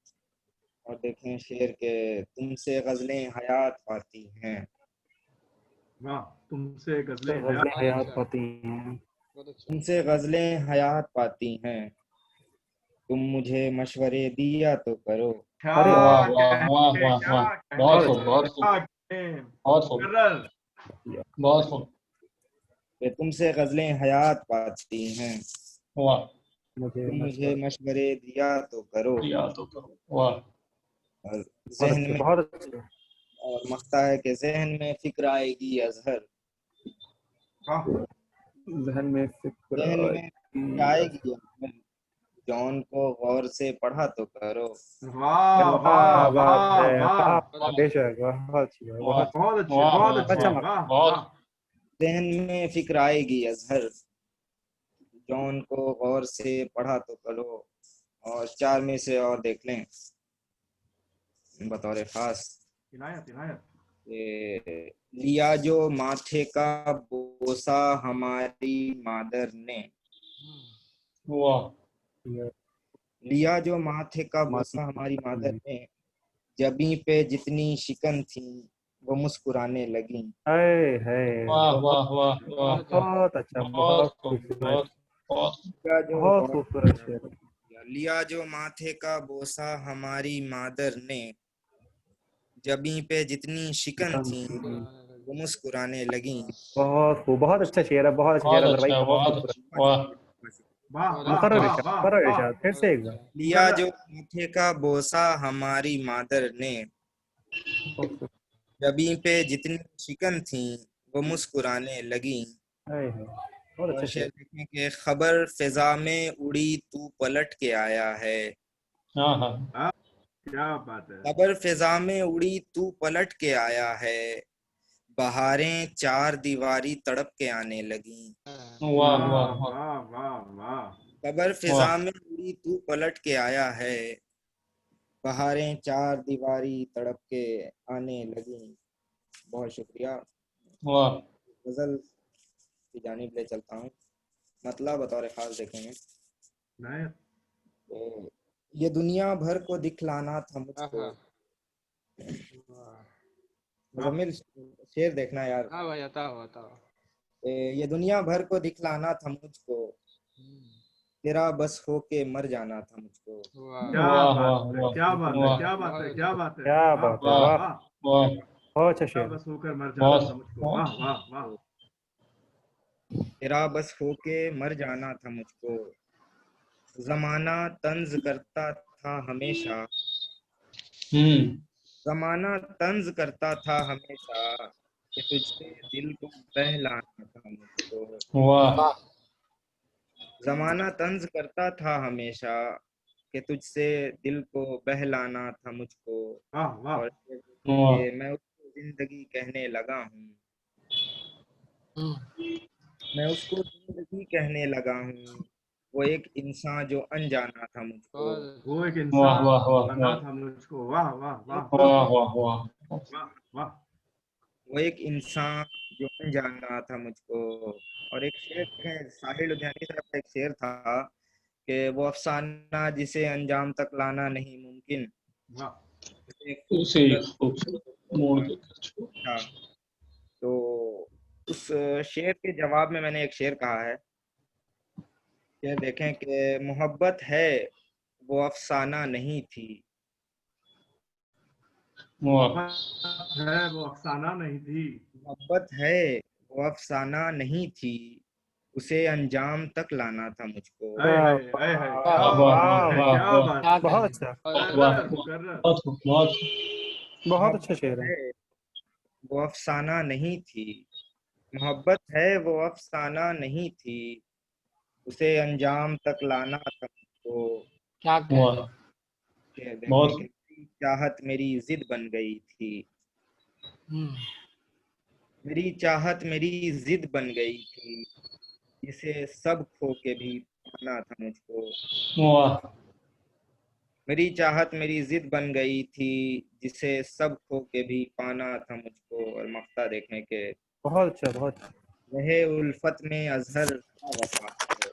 और देखें शेर के, तुमसे गजलें हयात पाती हैं, वाह, तुमसे तो गजलें हयात। गजलें हयात पाती हैं। तुमसे गजलें हयात पाती हैं, तुम मुझे मशवरे दिया तो करो। क्या अरे वाह वाह वाह कहने, वाह क्या वाह कहने, बहुत बहुत खूब बहुत खूब क्या कहने, बहुत खूब मुकर्रर। अच्छा। बहुत खूब कि तुमसे गजलें हयात पाती हैं, वाह मुझे तुम मुझे मशवरा मशवरे दिया तो करो। दिया तो करो वाह और बहुत जहन अच्छे, में, बहुत अच्छे। और मख्ता है कि जहन में फिक्र आएगी अजहर, वाह जहन में फिक्र जहन में आएगी अगर, जॉन को गौर से पढ़ा तो करो। वाह वाह वाह वाह वाह वाह, वाह, बेशक, बहुत अच्छी है, बहुत बहुत अच्छे, वाह, बहुत अच्छे, अच्छा वाह बहुत। वाह। जहन में फिक्र आएगी अजहर, जॉन को गौर से पढ़ा तो करो। और 4 में से और देख लें बतौर खास। इनायत इनायत। लिया जो माथे का बोसा हमारी मादर ने, वाह लिया जो माथे का बोसा माती हमारी मादर ने, जबी पे जितनी शिकन थी वो मुस्कुराने लगी। है वाह बहुत वाह वाह वाह बहुत अच्छा, बहुत बहुत खूब, खूबसूरत, बहुत लिया जो बहुत खूबसूरत शेर। लिया जो माथे का बोसा हमारी मादर ने, जबी पे जितनी शिकन थी वो मुस्कुराने लगी। बहुत खूब, बहुत अच्छा शेर है, बहुत अच्छा शेर बहुत है अजहर भाई, अच्छा, बहुत बहुत खूबसूरत। अच्छा, वाह वाह वाह मुकर्रर वाह इरशाद, वाह मुकर्रर वाह। इरशाद, फिर से एक बार। लिया जो माथे का बोसा हमारी मादर ने, जबी पे जितनी शिकन थी वो मुस्कुराने लगी। बहुत और अच्छा शेर शेर। देखें कि खबर फिजा में उड़ी तू पलट के आया है। हाँ हाँ हाँ, क्या बात है। खबर फिजा में उड़ी तू पलट के आया है, बहारें 4 दीवारी तड़प के आने लगी। वाह वाह वाह वाह वाह वाह वाह। खबर फिजा वाह में उड़ी तू पलट के आया है, बहारें 4 दीवारी तड़प के आने लगी। बहुत शुक्रिया। वाह गजल की जानिब ले चलता हूँ। मतलब बतौर खास देखेंगे इनायत। तो ये दुनिया भर को दिखलाना था मुझको। मुजम्मिल शेर देखना यार। हाँ भाई, बताओ बताओ। ये दुनिया भर को दिखलाना था मुझको, तेरा बस होके मर जाना था मुझको। क्या वाह बात वाह है, वाह क्या बात है, वाह क्या बात है, क्या बात है। क्या वाह बात है, वाह वाह, वाह। वाह बहुत अच्छा क्या शेर। बस होकर मर जाना था बहुत मुझको, वाह वाह वाह। तेरा बस होके मर जाना था मुझको, जमाना तंज करता था हमेशा, हम्म जमाना तंज करता था हमेशा, कि तुझसे दिल को बहलाना था मुझको। वाह जमाना तंज करता था हमेशा, कि तुझसे दिल को बहलाना था मुझको। वाह वाह। और वाह कि मैं उसको जिंदगी कहने लगा हूँ, मैं उसको जिंदगी कहने लगा हूँ, वो एक इंसान जो अनजाना था मुझको। वो एक वाह इंसान वाह वाह बना था मुझको, वाह वाह वाह वाह वाह वाह वाह वाह। वो एक इंसान जो अनजाना था मुझको। और एक शेर देखें, साहिर लुधियानी साहब का एक शेर था कि वो अफसाना जिसे अंजाम तक लाना नहीं मुमकिन, वाह उसे एक उसे खूबसूरत खूबसूरत मोड़ देकर छोड़। था। तो उस शेर के जवाब में मैंने एक शेर कहा है। शेर देखें कि मोहब्बत है वो अफसाना नहीं थी, वाह मोहब्बत है वो अफसाना नहीं थी, मोहब्बत है वो अफसाना नहीं थी, उसे अंजाम तक लाना था मुझको। आए क्या हाय आए हाय, क्या वाह वाह बात है, वाह, वाह क्या वाह बात क्या है। बहुत कहने। अच्छा, वाह मुकर्रर मुकर्रर। बहुत बहुत अच्छा मोहब्बत शेर है। है वो अफसाना नहीं थी, मोहब्बत है वो अफसाना नहीं थी, उसे अंजाम तक लाना था मुझको। क्या कहने। वाह ये देखें बहुत कि मेरी चाहत मेरी जिद बन गई थी, हम्म, मेरी चाहत मेरी जिद बन गई थी, जिसे सब खो के भी पाना था मुझको। वाह मेरी चाहत मेरी जिद बन गई थी, जिसे सब खो के भी पाना था मुझको। और मक्ता देखें कि बहुत अच्छा, बहुत अच्छा। रहे उल्फत में अजहर क्या वफा है,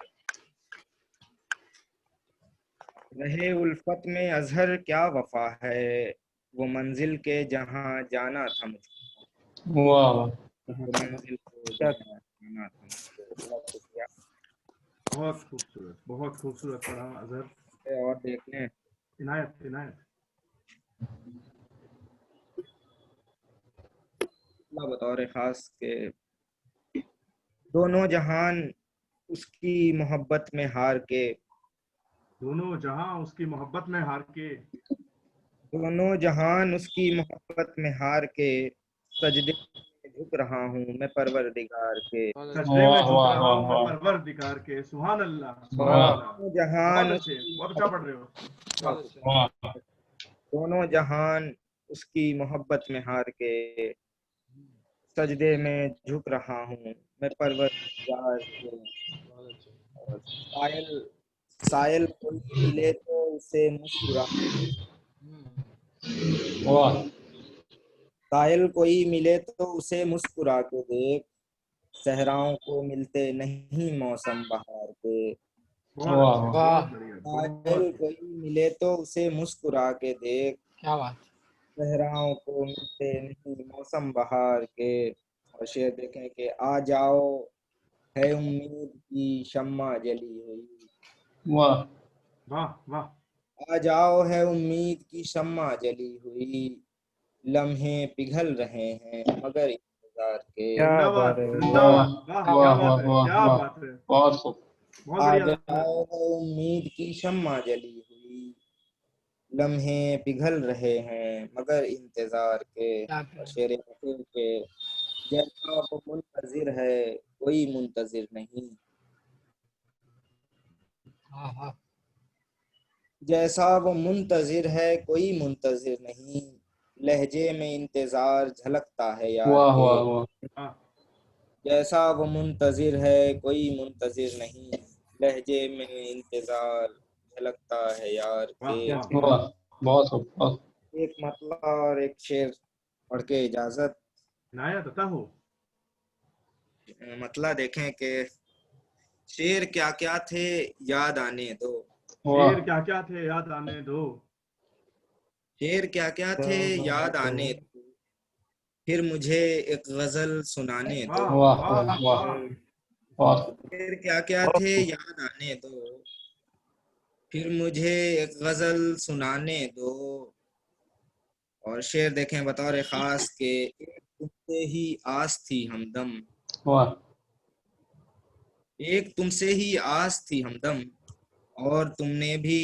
रहे उल्फत में अजहर क्या वफा है, वो मंजिल के जहां जाना था मुझको, वाह वो मंजिल को क्या जहां जाना था मुझको। बहुत शुक्रिया। बहुत खूबसूरत पढ़ा अजहर। और देख लें इनायत इनायत। अल्लाह बतौर खास के दोनों जहान उसकी मोहब्बत में हार के, दोनों जहां उसकी मोहब्बत में हार के, दोनों जहान उसकी मोहब्बत में हार के, सजदे में झुक रहा हूँ मैं परवरदिगार के। बहुत अच्छा। सजदे में वाह, झुक वाह, रहा हूँ मैं वाह, परवरदिगार के। सुभान अल्लाह, सुभान वाह, अल्लाह। दोनों जहान बहुत अच्छे, उसकी बहुत अच्छा पढ़ रहे हो। बहुत अच्छा। वाह, दोनों जहान उसकी मोहब्बत में हार के, सजदे में झुक रहा हूँ मैं परवरदिगार के। बहुत अच्छा। और सायल सायल कोई मिले तो उसे मुस्कुरा वाह, सायल कोई मिले तो उसे मुस्कुरा के देख, सहराओं को मिलते नहीं मौसम बहार के। बहुत वाह, अच्छे, वाह। बहुत बढ़िया, सायल बहुत। कोई मिले तो उसे मुस्कुरा के देख, क्या बात। सहराओं को मिलते नहीं मौसम बहार के। और शेर देखें कि आ जाओ है उम्मीद की शम्मा जली हुई, वाह, वाह वाह। आ जाओ है उम्मीद की शम्मा जली हुई, लम्हे पिघल रहे हैं मगर इंतजार के। क्या जिंदाबाद, बात है, जिंदाबाद, वाह, क्या क्या वाह, बात। बात वाह, है, वाह, क्या वाह, बात है। बहुत खूब। बहुत आ बढ़िया। जाओ है उम्मीद की शम्मा जली हुई, लम्हे पिघल रहे हैं मगर इंतजार के। क्या और क्या। शेर अखीर के, जैसा वो मुंतजिर है कोई मुंतजिर नहीं, हाँ हाँ। जैसा वो मुंतजिर है कोई मुंतजिर नहीं, लहजे में इंतजार झलकता है यार वाह, के। वाह, वाह, वाह, जैसा वो मुंतजिर है कोई मुंतजिर नहीं, लहजे में इंतजार झलकता है यार वाह, के। वाह। वाह, बहुत खूब, बहुत। एक मतला और एक शेर पढ़ के इजाजत। इनायत अता हो। मतला देखें कि शेर क्या क्या थे याद आने दो, वाह, शेर क्या क्या थे याद आने दो, शेर क्या क्या थे याद आने दो, फिर मुझे एक गजल सुनाने दो। वाह वाह, वाह वाह, वाह, वाह। बहुत खूब। शेर क्या क्या बहुत थे खूब। याद आने दो, फिर मुझे एक गजल सुनाने दो। और शेर देखें बतौर खास के, एक तुमसे ही आस थी हमदम, वाह, एक तुमसे ही आस थी हमदम, और तुमने भी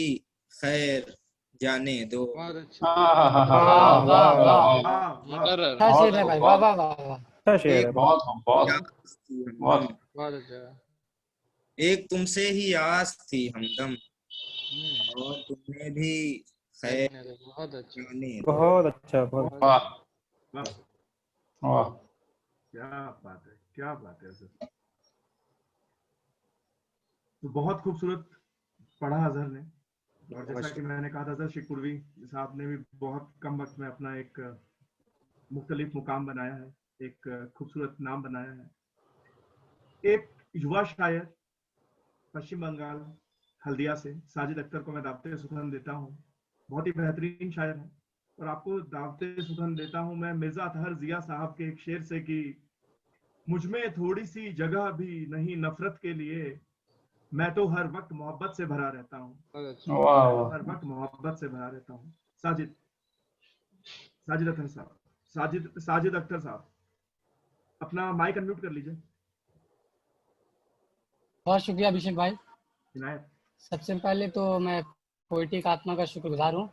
खैर जाने दो। बहुत अच्छा। हाँ, हाँ, हाँ, हाँ, वाह वाह, वाह वाह, वाह, वाह। वाह, वाह, वाह वाह। मुकर्रर। अच्छा बहुत शेर है खूब, भाई। वाह बहुत वाह खूब, वाह वाह। अच्छा शेर एक है। बहुत खूब, बहुत खूब, आस थी बहुत हमदम, खूब। बहुत अच्छा। एक तुमसे ही आस थी हमदम, हम्म। और तुमने भी खैर देखने दो। बहुत अच्छा। जाने दो। बहुत अच्छा, बहुत। बहुत बहुत वाह, अच्छा। वाह। वाह, क्या बात है, क्या बात है सर। तो बहुत खूबसूरत पढ़ा अजहर ने। और जैसा कि मैंने कहा था, अजहर शिकुरवी साहब ने भी बहुत कम वक्त में अपना एक मुख्तलिफ मुकाम बनाया है, एक खूबसूरत नाम बनाया है। एक युवा शायर, पश्चिम बंगाल हल्दिया से, साजिद अख्तर को मैं दावते सुखन देता हूँ। बहुत ही बेहतरीन शायर है। और आपको दावते सुखन देता हूँ मैं मिर्जा अतहर जिया साहब के एक शेर से कि मुझ में थोड़ी सी जगह भी नहीं नफरत के लिए, मैं तो हर वक्त मोहब्बत से भरा रहता हूँ। बहुत अच्छा। वाह, मैं तो वाह, हर वक्त मोहब्बत से भरा रहता हूँ। साजिद साजिद अख्तर साहब, साजिद अख्तर साहब, अपना माइक अनम्यूट कर लीजिए। बहुत शुक्रिया अभिषेक भाई। इनायत। सबसे पहले तो मैं पोइटिक आत्मा का शुक्रगुजार हूँ,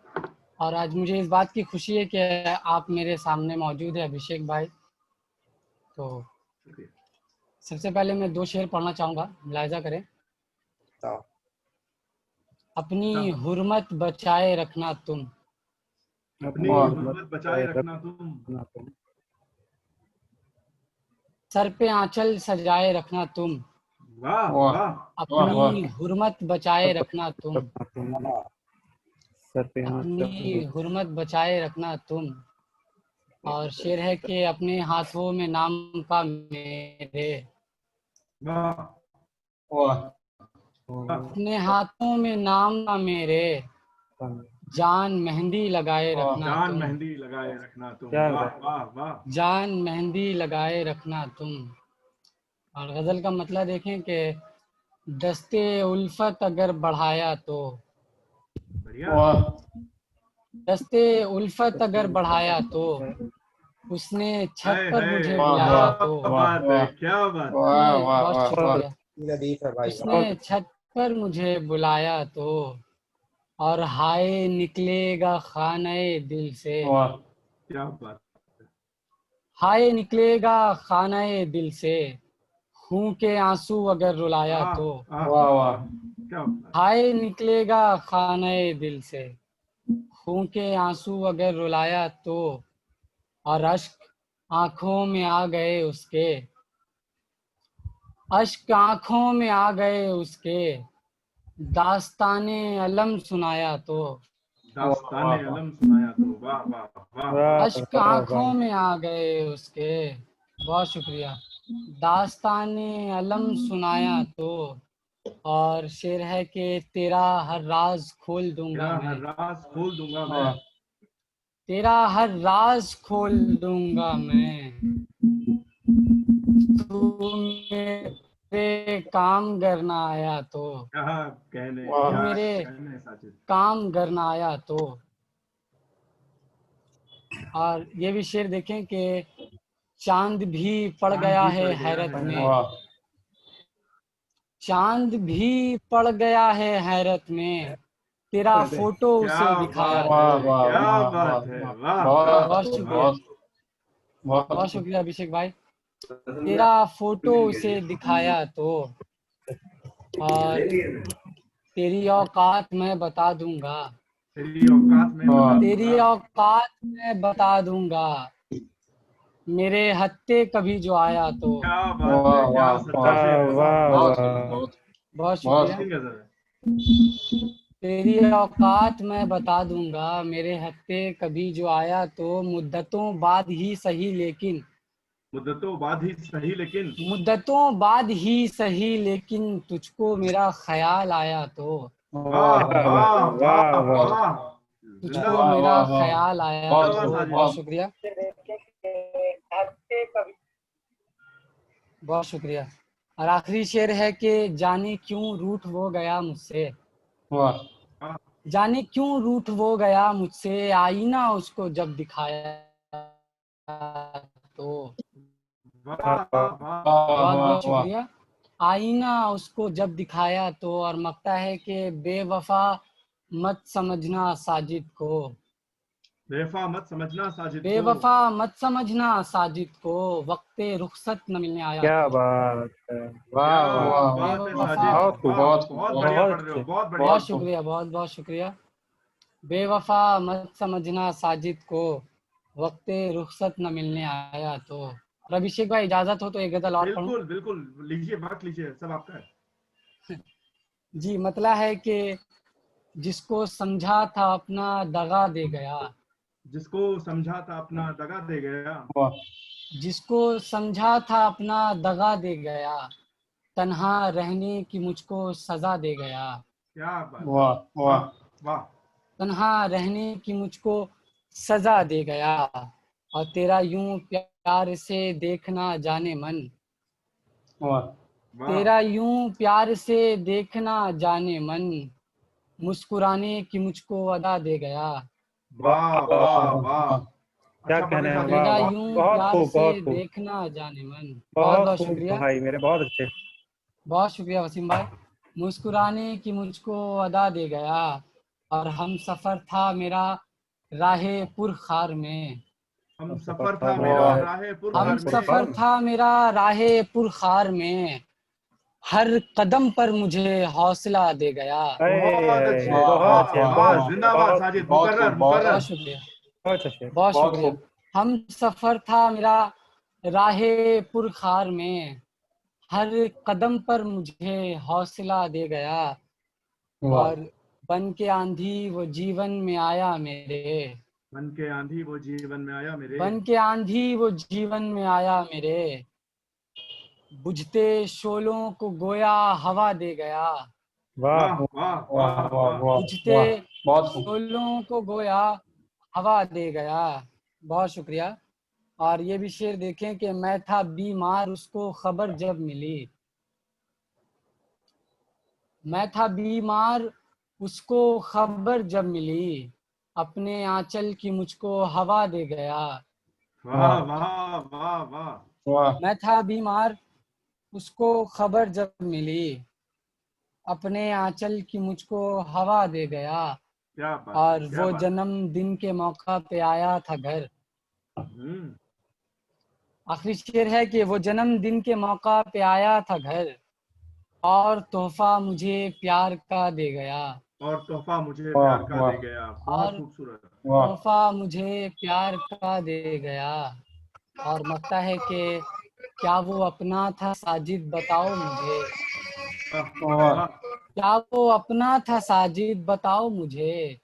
और आज मुझे इस बात की खुशी है कि आप मेरे सामने मौजूद है अभिषेक भाई। तो शुक्रिया। सबसे पहले मैं दो शेर पढ़ना चाहूँगा, मुलाहिजा करें। बताओ। अपनी क्या बात। हुर्मत बचाए रखना तुम, अपनी वाह, हुर्मत बचाए रखना तुम, सर पे आंचल सजाए रखना तुम, वाह वाह, वाह। वाह, वाह, अपनी हुर्मत बचाए रखना तुम, सर पे हाथ अपनी रख। हुर्मत बचाए रखना तुम। और शेर है कि अपने हाथों में नाम का मेरे, वाह वाह, वाह। अपने हाथों में नाम का मेरे, जान मेहंदी लगाए वाह, रखना जान तुम, मेहंदी लगाए रखना तुम, क्या वाह बात। वाह वाह। जान मेहंदी लगाए रखना तुम। और गजल का मतलब देखें कि दस्ते उल्फत अगर बढ़ाया तो, बढ़िया। वाह, दस्ते उल्फत अगर बढ़ाया तो, उसने छत हाय पर हाय, मुझे वाह, बुलाया वाह, तो, क्या वाह, बात है, वाह, क्या बात है। वाह, उसने वाह, बहुत वाह, वाह, शुक्रिया, लतीफ है भाई। उसने छत पर मुझे बुलाया तो, और हाय निकलेगा खाने दिल से, वाह, क्या बात। हाय निकलेगा खानाए दिल से, खून के आंसू अगर रुलाया वाह, तो। वाह, वाह वाह क्या बात है। हाय निकलेगा खानाए दिल से, खून के आंसू अगर रुलाया तो। और अश्क आंखों में आ गए उसके, अश्क आंखों में आ गए उसके, दास्ताने अलम सुनाया तो। दास्ताने अलम सुनाया तो। वाह वाह वाह वाह। अश्क आंखों में आ गए उसके, बहुत शुक्रिया। दास्ताने अलम सुनाया तो। और शेर है कि तेरा हर राज खोल दूंगा तेरा हर मैं, राज खोल दूंगा मैं। वाह तेरा हर राज खोल दूंगा मैं, तू मेरे काम करना आया तो। क्या कहने, तू क्या मेरे कहने साजिद। काम करना आया तो। और ये भी शेर देखें कि चांद भी पड़ चांद गया भी है पड़ गया हैरत है में, हैरत। वाह चांद भी पड़ गया है हैरत में, तेरा फोटो क्या उसे दिखाया बात वाह तो। है, वाह क्या वाह बात वाह है। वाह वाह वाह बहुत बहुत खूब शुक्रिया, वाह। बहुत खूब शुक्रिया अभिषेक भाई। तेरा फोटो उसे दिखाया तो। और तेरी औकात मैं बता दूंगा, तेरी औकात में बता वाह तेरी दूंगा। औकात मैं बता दूंगा, मेरे हत्ते कभी जो आया तो। क्या बात है, वाह क्या वाह सच्चा वाह शेर। वाह वाह। बहुत खूब बहुत बहुत बहुत शुक्रिया। उसकी खूब गजल है। तेरी औकात मैं बता दूंगा, मेरे हत्ते कभी जो आया तो। मुद्दतों बाद ही सही लेकिन, मुद्दतों बाद ही सही लेकिन। मुद्दतों बाद ही सही लेकिन, तुझको मेरा ख्याल आया तो। वाह वाह वाह वाह वाह वाह। वाह। तुझको जिंदाबाद। वाह मेरा वाह वाह ख्याल आया बहुत जिंदाबाद तो। खूब साजिद। बहुत बहुत शुक्रिया, बहुत शुक्रिया। और आखिरी शेर है कि जाने क्यों रूठ वो गया मुझसे, वाह वाह जाने क्यों रूठ वो गया मुझसे, आईना उसको जब दिखाया तो। वाह वाह वाह वाह बहुत वाह बहुत वाह शुक्रिया। आईना उसको जब दिखाया तो। और मकता है कि बेवफा मत समझना साजिद को, बेवफा मत समझना साजिद को। बेवफा मत समझना साजिद को, वक्ते रुखसत न मिलने आया क्या तो। बात है। क्या वाह वाह। वाह वाह बात है बेवफा, साजिद। बहुत खूब। वाह, बहुत खूब बहुत बहुत बढ़िया बहुत पढ़ रहे हो, अच्छे। बहुत बढ़िया। बहुत बहुत खूब शुक्रिया, बहुत बहुत शुक्रिया। बेवफा मत समझना साजिद को, वक्ते रुखसत न मिलने आया तो। और अभिषेक भाई इजाजत हो तो एक गजल और पढ़ूं। बिल्कुल बिल्कुल, लीजिए बात लीजिए, सब आपका है। जी, मतला है कि जिसको समझा था अपना दगा दे गया, जिसको समझा था अपना दगा दे गया। वाह जिसको समझा था अपना दगा दे गया, तन्हा रहने की मुझको सजा दे गया, क्या बात है। वाह वाह वाह वाह। तन्हा रहने की मुझको सजा दे गया। और तेरा यूं प्यार से देखना जाने मन, वाह वाह तेरा यूं प्यार से देखना जाने मन, मुस्कुराने की मुझको अदा दे गया। वाह वाह वाह वाह वाह। वाह। क्या अच्छा पढ़ कहने रहे हैं। साजिद, वाह तेरा वाह। यूं बहुत प्यार खूब से बहुत खूब। देखना जाने मन। बहुत बहुत बहुत खूब शुक्रिया, भाई मेरे, बहुत अच्छे। बहुत शुक्रिया वसीम भाई। मुस्कुराने की मुझको अदा दे गया, और हम सफ़र था मेरा राहे पुरखार में, हम अब सफर सफर था था मेरा मेरा वाह राहे हम पुरखार में। सफ़र था मेरा राहे पुरखार में, हर कदम पर मुझे हौसला दे गया। अरे बहुत अरे अच्छे, वाह बहुत वाह वाह अच्छे वाह वाह, बहुत वाह जिंदाबाद बहुत साजिद, बहुत मुकर्रर खूब बहुत बहुत मुकर्रर। खूब शुक्रिया, बहुत अच्छे। बहुत बहुत शुक्रिया। खूब हम सफ़र था मेरा राहे पुरखार में, हर कदम पर मुझे हौसला दे गया। वाह और बन के आंधी वो जीवन में आया मेरे, मन के आंधी वो जीवन में आया मेरे। बन के आंधी वो जीवन में आया मेरे, बुझते शोलों को गोया हवा दे गया, वाह वाह वाह वाह वाह वाह वाह। वाह बुझते वाह बहुत खूब शोलों को गोया हवा दे गया। बहुत शुक्रिया। और ये भी शेर देखें कि मैं था बीमार उसको खबर जब मिली, मैं था बीमार उसको खबर जब मिली, अपने आंचल की मुझको हवा दे गया। वाह वाह वाह वाह वाह। वाह मैं था बीमार उसको खबर जब मिली, अपने आंचल की मुझको हवा दे गया। क्या बात है, और क्या वो बात है। जन्मदिन के मौका पे आया था घर, हम्म। आखिरी शेर है कि वो जन्मदिन के मौका पे आया था घर और तोहफा मुझे प्यार का दे गया। और तोहफा मुझे वाह, प्यार का वाह। दे गया। बहुत और खूबसूरत। वाह, तोहफा मुझे प्यार का दे गया। और लगता है कि क्या वो अपना था साजिद बताओ मुझे, वाह वाह, वाह। क्या वो अपना था साजिद बताओ मुझे,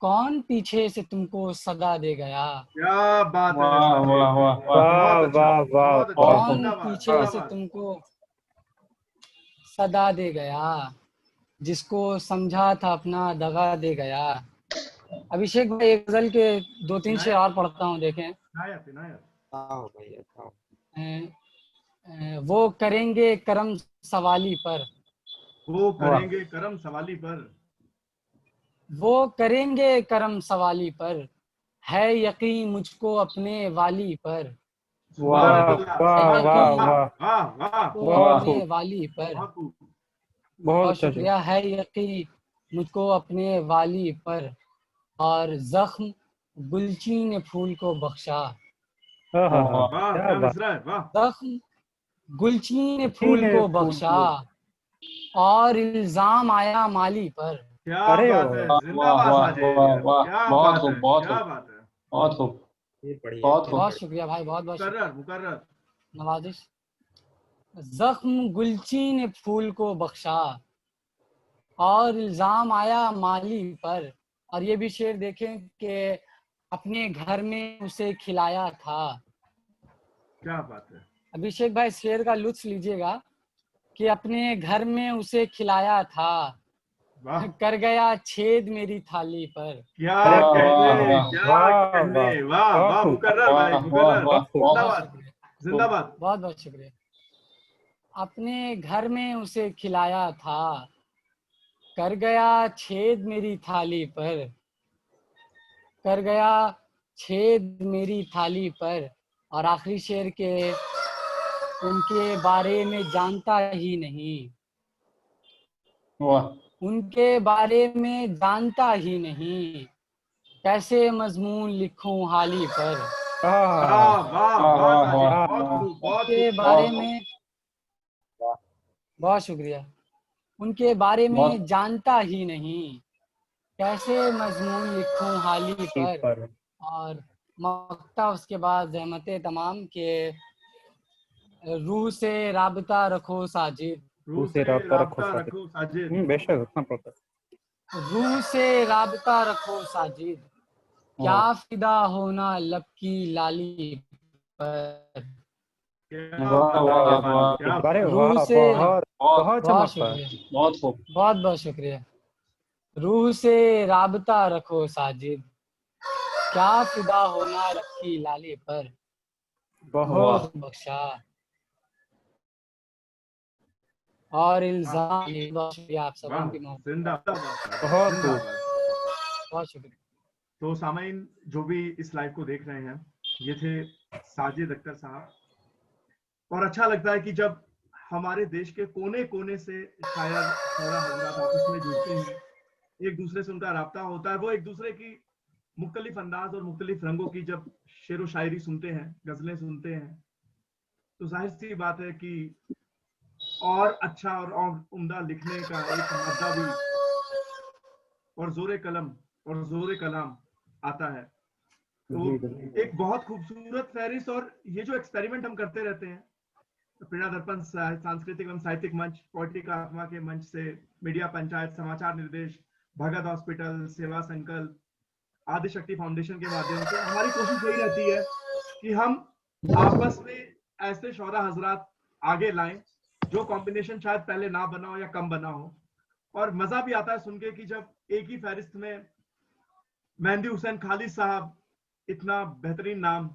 कौन पीछे से तुमको सदा दे गया। क्या बात है वाह, साजिद, वाह, वाह, वाह। वाह बहुत अच्छा, वाह वाह बहुत अच्छा, वाह। बहुत खूब। कौन जिंदाबाद पीछे से जिंदाबाद। तुमको सदा दे गया, जिसको समझा था अपना दगा दे गया। अभिषेक भाई एक गजल के 2-3 शेर और पढ़ता हूँ, देखें। इनायत इनायत। आओ भैया आओ। वो करेंगे करम सवाली पर, वो वाह, करेंगे करम सवाली पर, वो करेंगे करम सवाली पर, है यकीन मुझको अपने वाली पर, वाह, सुभान वाह अल्लाह, है वाह सुभान वाह अल्लाह, यकीन वाह। वाह वाह, मुझको बहुत वाह, अपने खूब, वाली पर। बहुत खूब। बहुत बहुत अच्छा शेर। शुक्रिया। है यकीन मुझको अपने वाली पर, और जख्म गुलची ने फूल को बख्शा। हाँ हाँ हाँ, वाह, वाह क्या क्या बात। मिसरा है, वाह। जख्म गुलची ने जी फूल ने को फूल बख्शा, को। और इल्जाम आया माली पर। क्या अरे बात है, वाह, वाह, जिंदाबाद वाह, वाह, साजिद, वाह। क्या बहुत बात खूब, है, बहुत क्या खूब, बात है। बहुत खूब, फिर पढ़िए बहुत फिर खूब। बहुत पढ़िए। शुक्रिया भाई, बहुत बहुत शुक्रिया। मुकर्रर मुकर्रर। नवाजिश। जख्म गुलची ने फूल को बख्शा, और इल्जाम आया माली पर। और ये भी शेर देखें कि अपने घर में उसे खिलाया था। क्या बात है, अभिषेक भाई शेर का लुत्फ लीजिएगा कि अपने घर में उसे खिलाया था, वाह। कर गया छेद मेरी थाली पर। क्या अरे वाह, क्या वाह, कहने, वाह, क्या वाह कहने, वाह। वाह बहुत वाह, खूब, मुकर्रर भाई, वाह, वाह, मुकर्रर। वाह, बहुत खूब। बहुत बहुत जिंदाबाद शुक्रिया, खूब। जिंदाबाद। बहुत बहुत शुक्रिया। अपने घर में उसे खिलाया था, कर गया छेद मेरी थाली पर, कर गया छेद मेरी थाली पर। और आखिरी शेर के उनके बारे में जानता ही नहीं, वाह, उनके बारे में जानता ही नहीं, कैसे मजमून लिखूं हाली पर। हाँ वाह वाह वाह, वाह वाह, साजिद, वाह, हाँ बहुत हाँ। खूब, बहुत उनके खूब, बहुत बारे बहुत खूब। खूब, में बहुत शुक्रिया। उनके बारे बहुत में जानता ही नहीं, कैसे मजमून लिखूं हाली पर। पर। और मक्ता उसके बाद जहमत तमाम के, रूह से राबता रखो साजिद, रूह से से राब्ता रखो राब्ता साथ। रखो साजिद। बेशक रखना पड़ता रूह से राबता रखो साजिद, क्या वाह, फिदा होना लब की लाली पर। क्या वाह, बात है, वाह, क्या है। बात है, वाह, क्या अरे बात है। रूह वाह, से बहुत बहुत, बहुत बहुत चमकता है। शुक्रिया, बहुत खूब। बहुत बहुत शुक्रिया। रूह से राबता रखो साजिद, क्या फिदा होना लब की लाली पर, बहुत वाह, बहुत बख्शा, और वाह इल्जाम। बहुत शुक्रिया आप वाह, सबों की मोहब्बत का, जिंदाबाद बहुत खूब। जिंदाबाद। बहुत शुक्रिया। तो सामाइन जो भी इस लाइव को देख रहे हैं, ये थे साजिद अख्तर साहब। और अच्छा लगता है कि जब हमारे देश के कोने कोने से शायर शोरा हजरात आपस में जुड़ते हैं, एक दूसरे से उनका राब्ता होता है, वो एक दूसरे की मुख्तलिफ अंदाज और मुख्तलिफ रंगों की जब शेर व शायरी सुनते हैं, गजलें सुनते हैं, तो जाहिर सी बात है कि और अच्छा और उम्दा लिखने का एक मद्दा भी और जोर कलम और जोर कलाम आता है। तो जी बिल्कुल। एक बहुत खूबसूरत फहरिस्त। और ये जो एक्सपेरिमेंट हम करते रहते हैं, प्रेरणा दर्पण सांस्कृतिक एवं साहित्यिक मंच, पोएटिक आत्मा के मंच से, मीडिया पंचायत, समाचार निर्देश, भगत हॉस्पिटल, सेवा संकल्प, आदि शक्ति फाउंडेशन के माध्यम से हमारी कोशिश यही रहती है कि हम आपस में ऐसे शौरा हजरात आगे लाएं जो कॉम्बिनेशन शायद पहले ना बना हो या कम बना हो। और मजा भी आता है सुन के कि जब एक ही फहरिस्त में मेहंदी हुसैन खालिद साहब, इतना बेहतरीन नाम,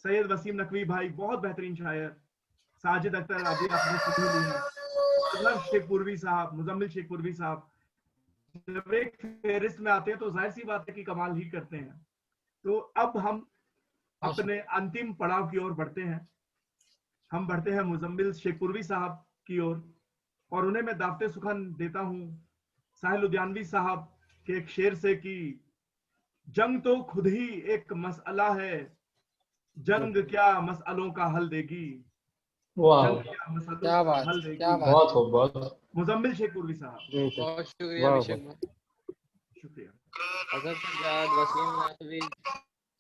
सैयद वसीम नकवी भाई बहुत बेहतरीन शायर, साजिद अख्तर अभी आपने सुन ही लिया, अजहर शेखपुरवी साहब, मुजम्मिल शेखपुरवी साहब, जब एक फेहरिस्त में आते हैं तो जाहिर सी बात है कि कमाल ही करते हैं। तो अब हम बहुत अपने अंतिम पड़ाव की ओर बढ़ते हैं। हम बढ़ते हैं मुजम्मिल शेखपुरवी साहब की ओर, और उन्हें मैं दावते सुखन देता हूं साहिल लुधियानवी साहब के एक शेर से कि जंग तो खुद ही एक मसला है, जंग क्या मसलों का हल देगी, वाह जंग क्या मसलों क्या का बात हल है, क्या देगी। बात बहुत खूब बहुत खूब। मुजम्मिल शेखपुरवी साहब, बेशक। बहुत शुक्रिया वाह अभिषेक वाह। भाई। शुक्रिया। अजहर सज्जाद, वसीम नकवी,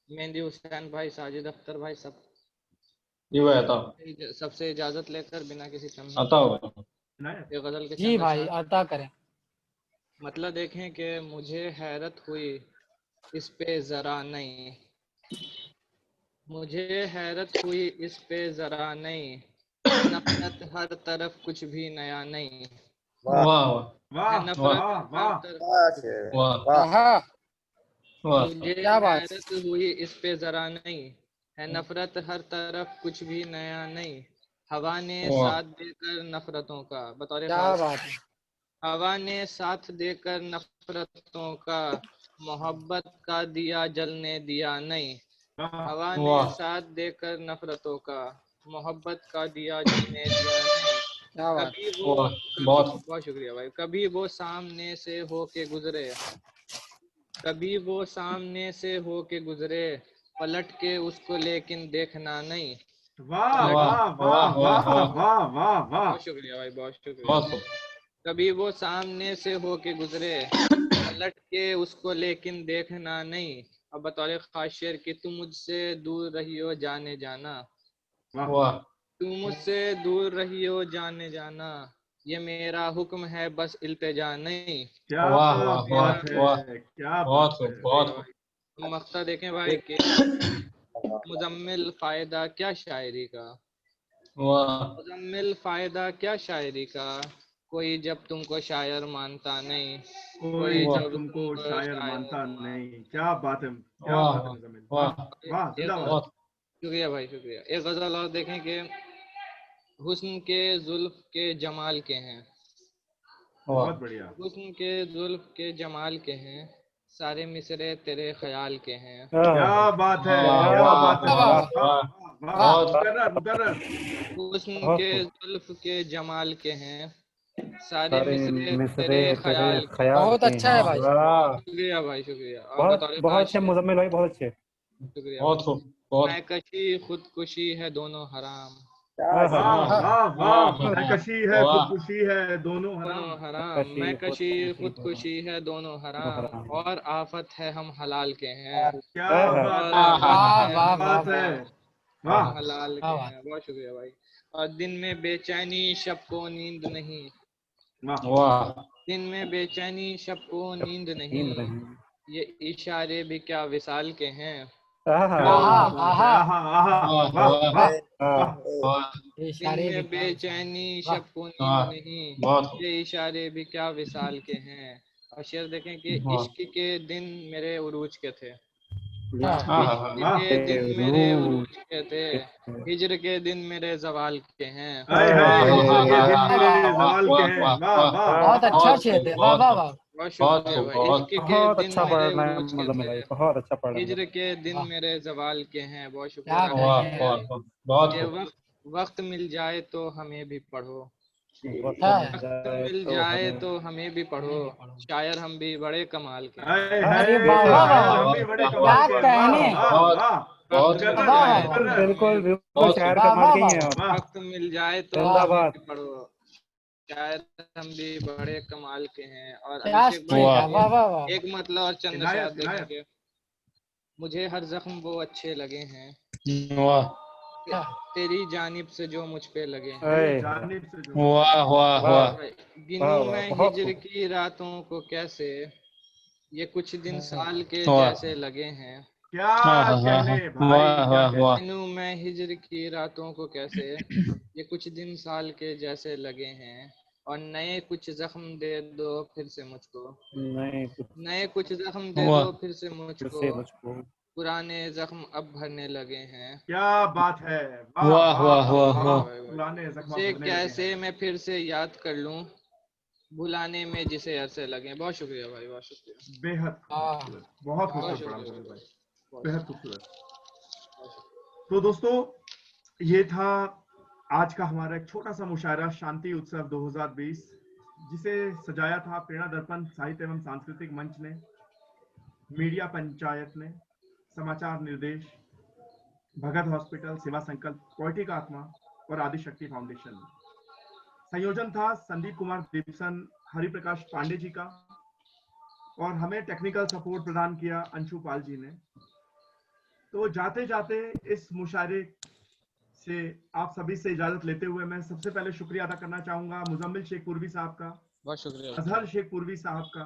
मेहंदी हुसैन भाई, साजिद अख्तर भाई, सब जी भाई अता सबसे इजाजत लेकर बिना किसी तमहीद अता के होगा। इनायत। ये गजल के जी चंद भाई अशआर। अता करें। मतलब देखें कि मुझे हैरत हुई इस पे जरा नहीं, मुझे हैरत हुई इस पे जरा नहीं, है नफरत हर तरफ कुछ भी नया नहीं, वाह वाह वाह है वाह नफरत वाह हर वाह। तरफ। वाह शेर, वाह वाह। आहा, वाह मुझे क्या बात। हैरत हुई इस पे जरा नहीं, है नफरत हर तरफ कुछ भी नया नहीं, हवा ने वाह साथ देकर नफरतों का, बतौर क्या खास बात है। हवा ने साथ देकर नफरतों का, मोहब्बत का दिया जलने दिया नहीं, वाह हवा ने वाह साथ देकर नफरतों का, मोहब्बत का दिया जलने दिया नहीं, क्या बात। कभी वो वाह कभी बहुत खूब। बहुत शुक्रिया भाई, कभी वो सामने से हो के गुजरे, कभी वो सामने से हो के गुजरे, पलट के उसको लेकिन देखना नहीं, वाह पलट वाह वाह वाह वाह वाह वाह वाह वाह वाह वाह। बहुत शुक्रिया भाई, बहुत शुक्रिया। बहुत खूब। कभी वो सामने से हो के गुजरे, पलट के उसको लेकिन देखना नहीं, अब बतौर खास शेर कि तुम मुझसे दूर रही हो जाने जाना, वाह वाह तुम मुझसे दूर रही हो जाने जाना, ये मेरा हुक्म है बस इल्तिजा नहीं, क्या वाह वाह वाह बात वाह है, क्या बहुत बात खूब है। बहुत शुक्रिया खूब। भाई। मकसद देखें भाई कि मुजम्मिल फायदा क्या शायरी का, वाह मुजम्मिल फायदा क्या शायरी का, कोई जब तुमको शायर मानता नहीं, कोई कोई वाह जब जब तुमको तुमको शायर शायर मानता मानता नहीं। क्या बात है, क्या वाह बात है वाह मुजम्मिल। वाह वाह वाह, एक जिंदाबाद। बहुत शुक्रिया भाई, शुक्रिया। एक गजल और देखें कि हुस्न के जुल्फ के जमाल के हैं, वाह बहुत बढ़िया। हुस्न के जुल्फ के जमाल के हैं, सारे मिसरे तेरे ख्याल के हैं, क्या आह, बात है, वाह क्या क्या वाह बात है। बात है। वाह वाह वाह वाह वाह वाह वाह, वाह। बहुत मुकर्रर मुकर्रर। हुस्न बहुत के खूब। जुल्फ के जमाल के हैं, सारे सारे मिसरे मिसरे तेरे तेरे ख्याल के हैं। ख्याल बहुत के अच्छा है हैं। भाई। वाह, शुक्रिया भाई, शुक्रिया। और बहुत बतौर बहुत खास अच्छे शेर, मुजम्मिल भाई, बहुत अच्छे। शुक्रिया बहुत भाई। खूब बहुत मैं कशी खुदकुशी है दोनों हराम, क्या आहा, वाह शेर, मैं वाह वाह, वाह वाह महकशी है वाह खुदकुशी है दोनों दोनों हराम। हराम, कशी मैं खुद कशी खुशी दोनों खुदकुशी है दोनों हराम, हराम। और आफत है हम हलाल के हैं, क्या आहा, बात और है, आहा आफत वाह है वाह क्या हम वाह बात है। वाह। हलाल, वाह हम हलाल क्या के बात। हैं। बहुत शुक्रिया भाई। और दिन में बेचैनी शब को नींद नहीं, वाह वाह दिन में बेचैनी शब को नींद नहीं, नींद नहीं। ये इशारे भी क्या विसाल के हैं, आहा, क्या आहा बात है। आहा। आहा आहा, वाह वाह वाह वाह आह, वाह। वाह ये दिन इशारे भी में क्या विशाल। बेचैनी वाह। शब को नींद वाह नहीं, बहुत खूब। ये इशारे भी क्या विसाल के हैं। और शेर देखें कि वाह इश्क के दिन मेरे उरूज के थे, क्या इश्क आहा इश्क वाह। के दिन मेरे रूह उरूज के थे, के हिजर के दिन मेरे जवाल के हैं। हाय हाय हाय, हाय इश्क के हाय। दिन वाह मेरे वाह वाह जवाल के वाह हैं। वाह वाह वाह वाह वाह। बहुत अच्छा बहुत शेर खूब थे। वाह बहुत वाह खूब वाह। बहुत बहुत शुक्रिया खूब भाई। बहुत इश्क खूब। के बहुत दिन अच्छा मेरे पढ़ रहे हैं उरूज के मुजम्मिल थे, भाई, बहुत अच्छा पढ़ रहे हैं। हिजर के दिन वाह। मेरे जवाल के हैं। बहुत शुक्रिया क्या राना वाह भाई। कहने वाह हैं। वाह बहुत ये खूब। वक्त मिल जाए तो हमें भी पढ़ो, वक्त क्या मिल है। वक्त जाए मिल तो जाए हमें। तो हमें भी पढ़ो, हमें भी पढ़ो। शायर हम भी बड़े कमाल के हैं। हाय अरे हाय, वाह वाह वाह शायर वाह। हम वाह भी बड़े वाह कमाल क्या के हैं। वाह कहने। वाह बहुत वाह। बहुत वक्त खूब मिल मुकर्रर वाह है, वाह जाए वाह। तो मुकर्रर। हमें बिल्कुल भी, बिल्कुल बहुत खूब। शायर वाह कमाल वाह के ही वाह हैं वाह। आप। वाह वक्त मिल जाए तो वाह। हमें जिंदाबाद। भी पढ़ो, शायर हम भी बड़े कमाल के हैं। और क्या अभिषेक भाई शेर है। वाह वाह वाह वाह। एक मतलब और चंद अशार इनायत इनायत। देखेंगे। मुझे हर जख्म वो अच्छे लगे हैं, वाह क्या। तेरी जानिब से जो मुझ पे लगे हैं। तेरी अरे जानिब से जो मुझ पे वाह लगे। वाह वाह वाह भाई वाह गिनूं वाह, मैं बहुत हिजर खूब। की रातों को कैसे, ये कुछ दिन साल के वाह जैसे लगे हैं। क्या हाँ हाँ कहने हाँ भाई, वाह क्या वाह वाह कहने। गिनूं मैं हिजर की रातों को कैसे, ये कुछ दिन साल के जैसे लगे हैं। और नए कुछ जख्म दे दो फिर से मुझको, नहीं कुछ नए कुछ जख्म दे वाह दो फिर से फिर मुझको, से मुझको। पुराने जख्म अब भरने लगे हैं। क्या बात है। वाह वाह वाह वाह वाह वाह वाह। शुक्रिया वाह भाई भाई। पुराने जख्म उसे भरने लगे हैं। कैसे मैं फिर से याद कर लूं, भुलाने में जिसे अरसे लगे। बहुत शुक्रिया भाई, बहुत शुक्रिया। बेहद वाह खूबसूरत, बहुत बहुत खूबसूरत पढ़ा शुक्रिया मुजम्मिल भाई, भाई, बहुत बेहद शुक्रिया, खूबसूरत। बहुत शुक्रिया। तो दोस्तों, ये था आज का हमारा एक छोटा सा मुशायरा शांति उत्सव 2020, जिसे सजाया था प्रेरणा दर्पण साहित्य एवं सांस्कृतिक मंच ने, मीडिया पंचायत ने, समाचार निर्देश, भगत हॉस्पिटल, सेवा संकल्प, पोएटिक आत्मा और आदिशक्ति फाउंडेशन। संयोजन था संदीप कुमार दीपसन, हरिप्रकाश पांडे जी का, और हमें टेक्निकल सपोर्ट प्रदान किया अंशु पाल जी ने। तो जाते जाते इस मुशायरे से आप सभी से इजाजत लेते हुए मैं सबसे पहले शुक्रिया अदा करना चाहूंगा मुजम्मिल शेख पूर्वी साहब का, बहुत शुक्रिया। अजहर शेख पूर्वी साहब का,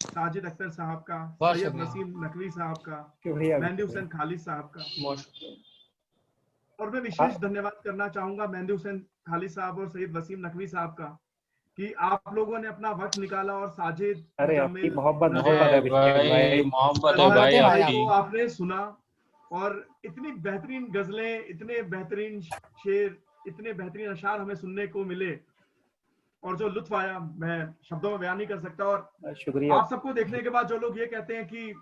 साजिद अख्तर साहब का, बहुत सैयद शुक्रिया। वसीम नकवी साहब का, शुक्रिया। मेहंदी हुसैन खालिद साहब का। बहुत शुक्रिया। और मैं विशेष धन्यवाद करना चाहूंगा मेहंदी हुसैन खालिद साहब और सैयद वसीम नकवी साहब का कि आप लोगों ने अपना वक्त निकाला और साजिद, अरे आपकी मुजम्मिल, मोहब्बत रजा, मोहब्बत है अभिषेक भाई भाई। मोहब्बत है अजहर भाई भाई आपकी। को आपने सुना और इतनी बेहतरीन गजलें, इतने बेहतरीन शेर, इतने बेहतरीन अशार हमें सुनने को मिले और जो लुत्फ आया मैं शब्दों में बयान नहीं कर सकता। और शुक्रिया। आप सबको देखने के बाद जो लोग ये कहते हैं कि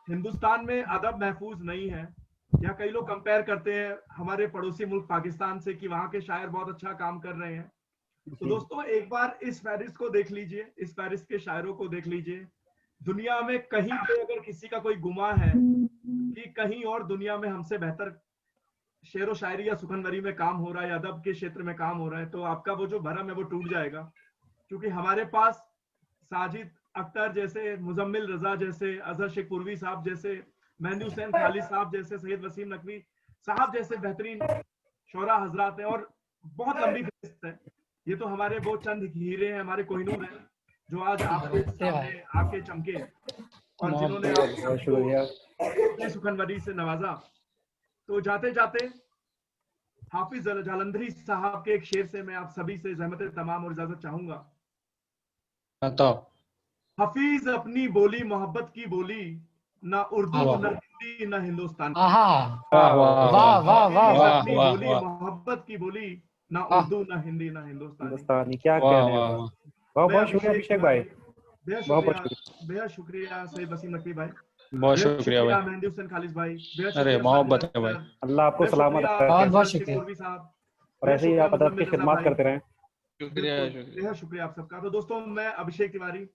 हिंदुस्तान में अदब महफूज नहीं है, या कई लोग कंपेयर करते हैं हमारे पड़ोसी मुल्क पाकिस्तान से कि वहां के शायर बहुत अच्छा काम कर रहे हैं, तो दोस्तों एक बार इस फहरिस्त को देख लीजिए, इस फहरिस्त के शायरों को देख लीजिए। दुनिया में कहीं पे अगर किसी का कोई गुमा है कि कहीं और दुनिया में हमसे बेहतर शेर व शायरी या सुखनवरी में काम हो रहा है या अदब के क्षेत्र में काम हो रहा है, तो आपका वो जो भरम है वो टूट जाएगा। क्योंकि हमारे पास साजिद अख्तर जैसे, मुजम्मिल रजा जैसे, अजहर शेख पूर्वी साहब जैसे, मेहंदी हुसैन खालिद साहब जैसे, सैयद वसीम नकवी साहब जैसे बेहतरीन शोरा हजरात हैं, और बहुत लंबी फहरिस्त है। ये तो हमारे वो चंद हीरे हैं, हमारे कोहिनूर हैं जो आज आपके सामने आके चमके और जिन्होंने आपको सुखनवरी से नवाजा। तो जाते जाते हाफिज जालंधरी साहब के एक शेर से मैं आप सभी से जहमत तमाम और इजाजत चाहूंगा। तो हफीज अपनी बोली मोहब्बत की बोली, ना उर्दू वाह। ना हिंदी ना हिंदुस्तान की। आहा, वाह वाह वाह वाह वाह हफीज वाह अपनी वाह बोली वाह मोहब्बत की बोली, ना वाह। उर्दू ना हिंदी ना हिंदुस्तानी। हिंदुस्तानी क्या वाह कहने हैं। वाह बहुत वाह। बहुत शुक्रिया अभिषेक भाई। बेहद बहुत बहुत शुक्रिया, बेहद शुक्रिया सैयद वसीम नकवी भाई, बहुत बेहद शुक्रिया भाई। मेहंदी हुसैन खालिद भाई, बेहद अरे शुक्रिया मोहब्बत साजिद है भाई। अख्तर, अल्लाह आपको बेहद सलामत शुक्रिया रखे। बहुत बहुत अजहर शेख शुक्रिया। पूर्वी साहब, और बेहद ऐसे ही शुक्रिया आप अदब की मुजम्मिल रजा खिदमत भाई, करते रहें। शुक्रिया बिल्कुल शुक्रिया। बेहद शुक्रिया आप सबका। तो दोस्तों मैं अभिषेक तिवारी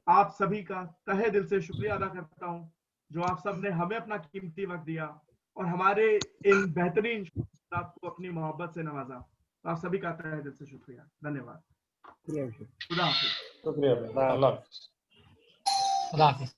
आप सभी का तहे दिल से शुक्रिया अदा करता हूं जो आप सब ने हमें अपना कीमती वक्त दिया और हमारे इन बेहतरीन शब्दात को अपनी मोहब्बत से नवाजा। तो आप सभी का तहे दिल से शुक्रिया, धन्यवाद, खुदा हाफिज। शुक्रिया भाई। अल्लाह। खुदा हाफिज।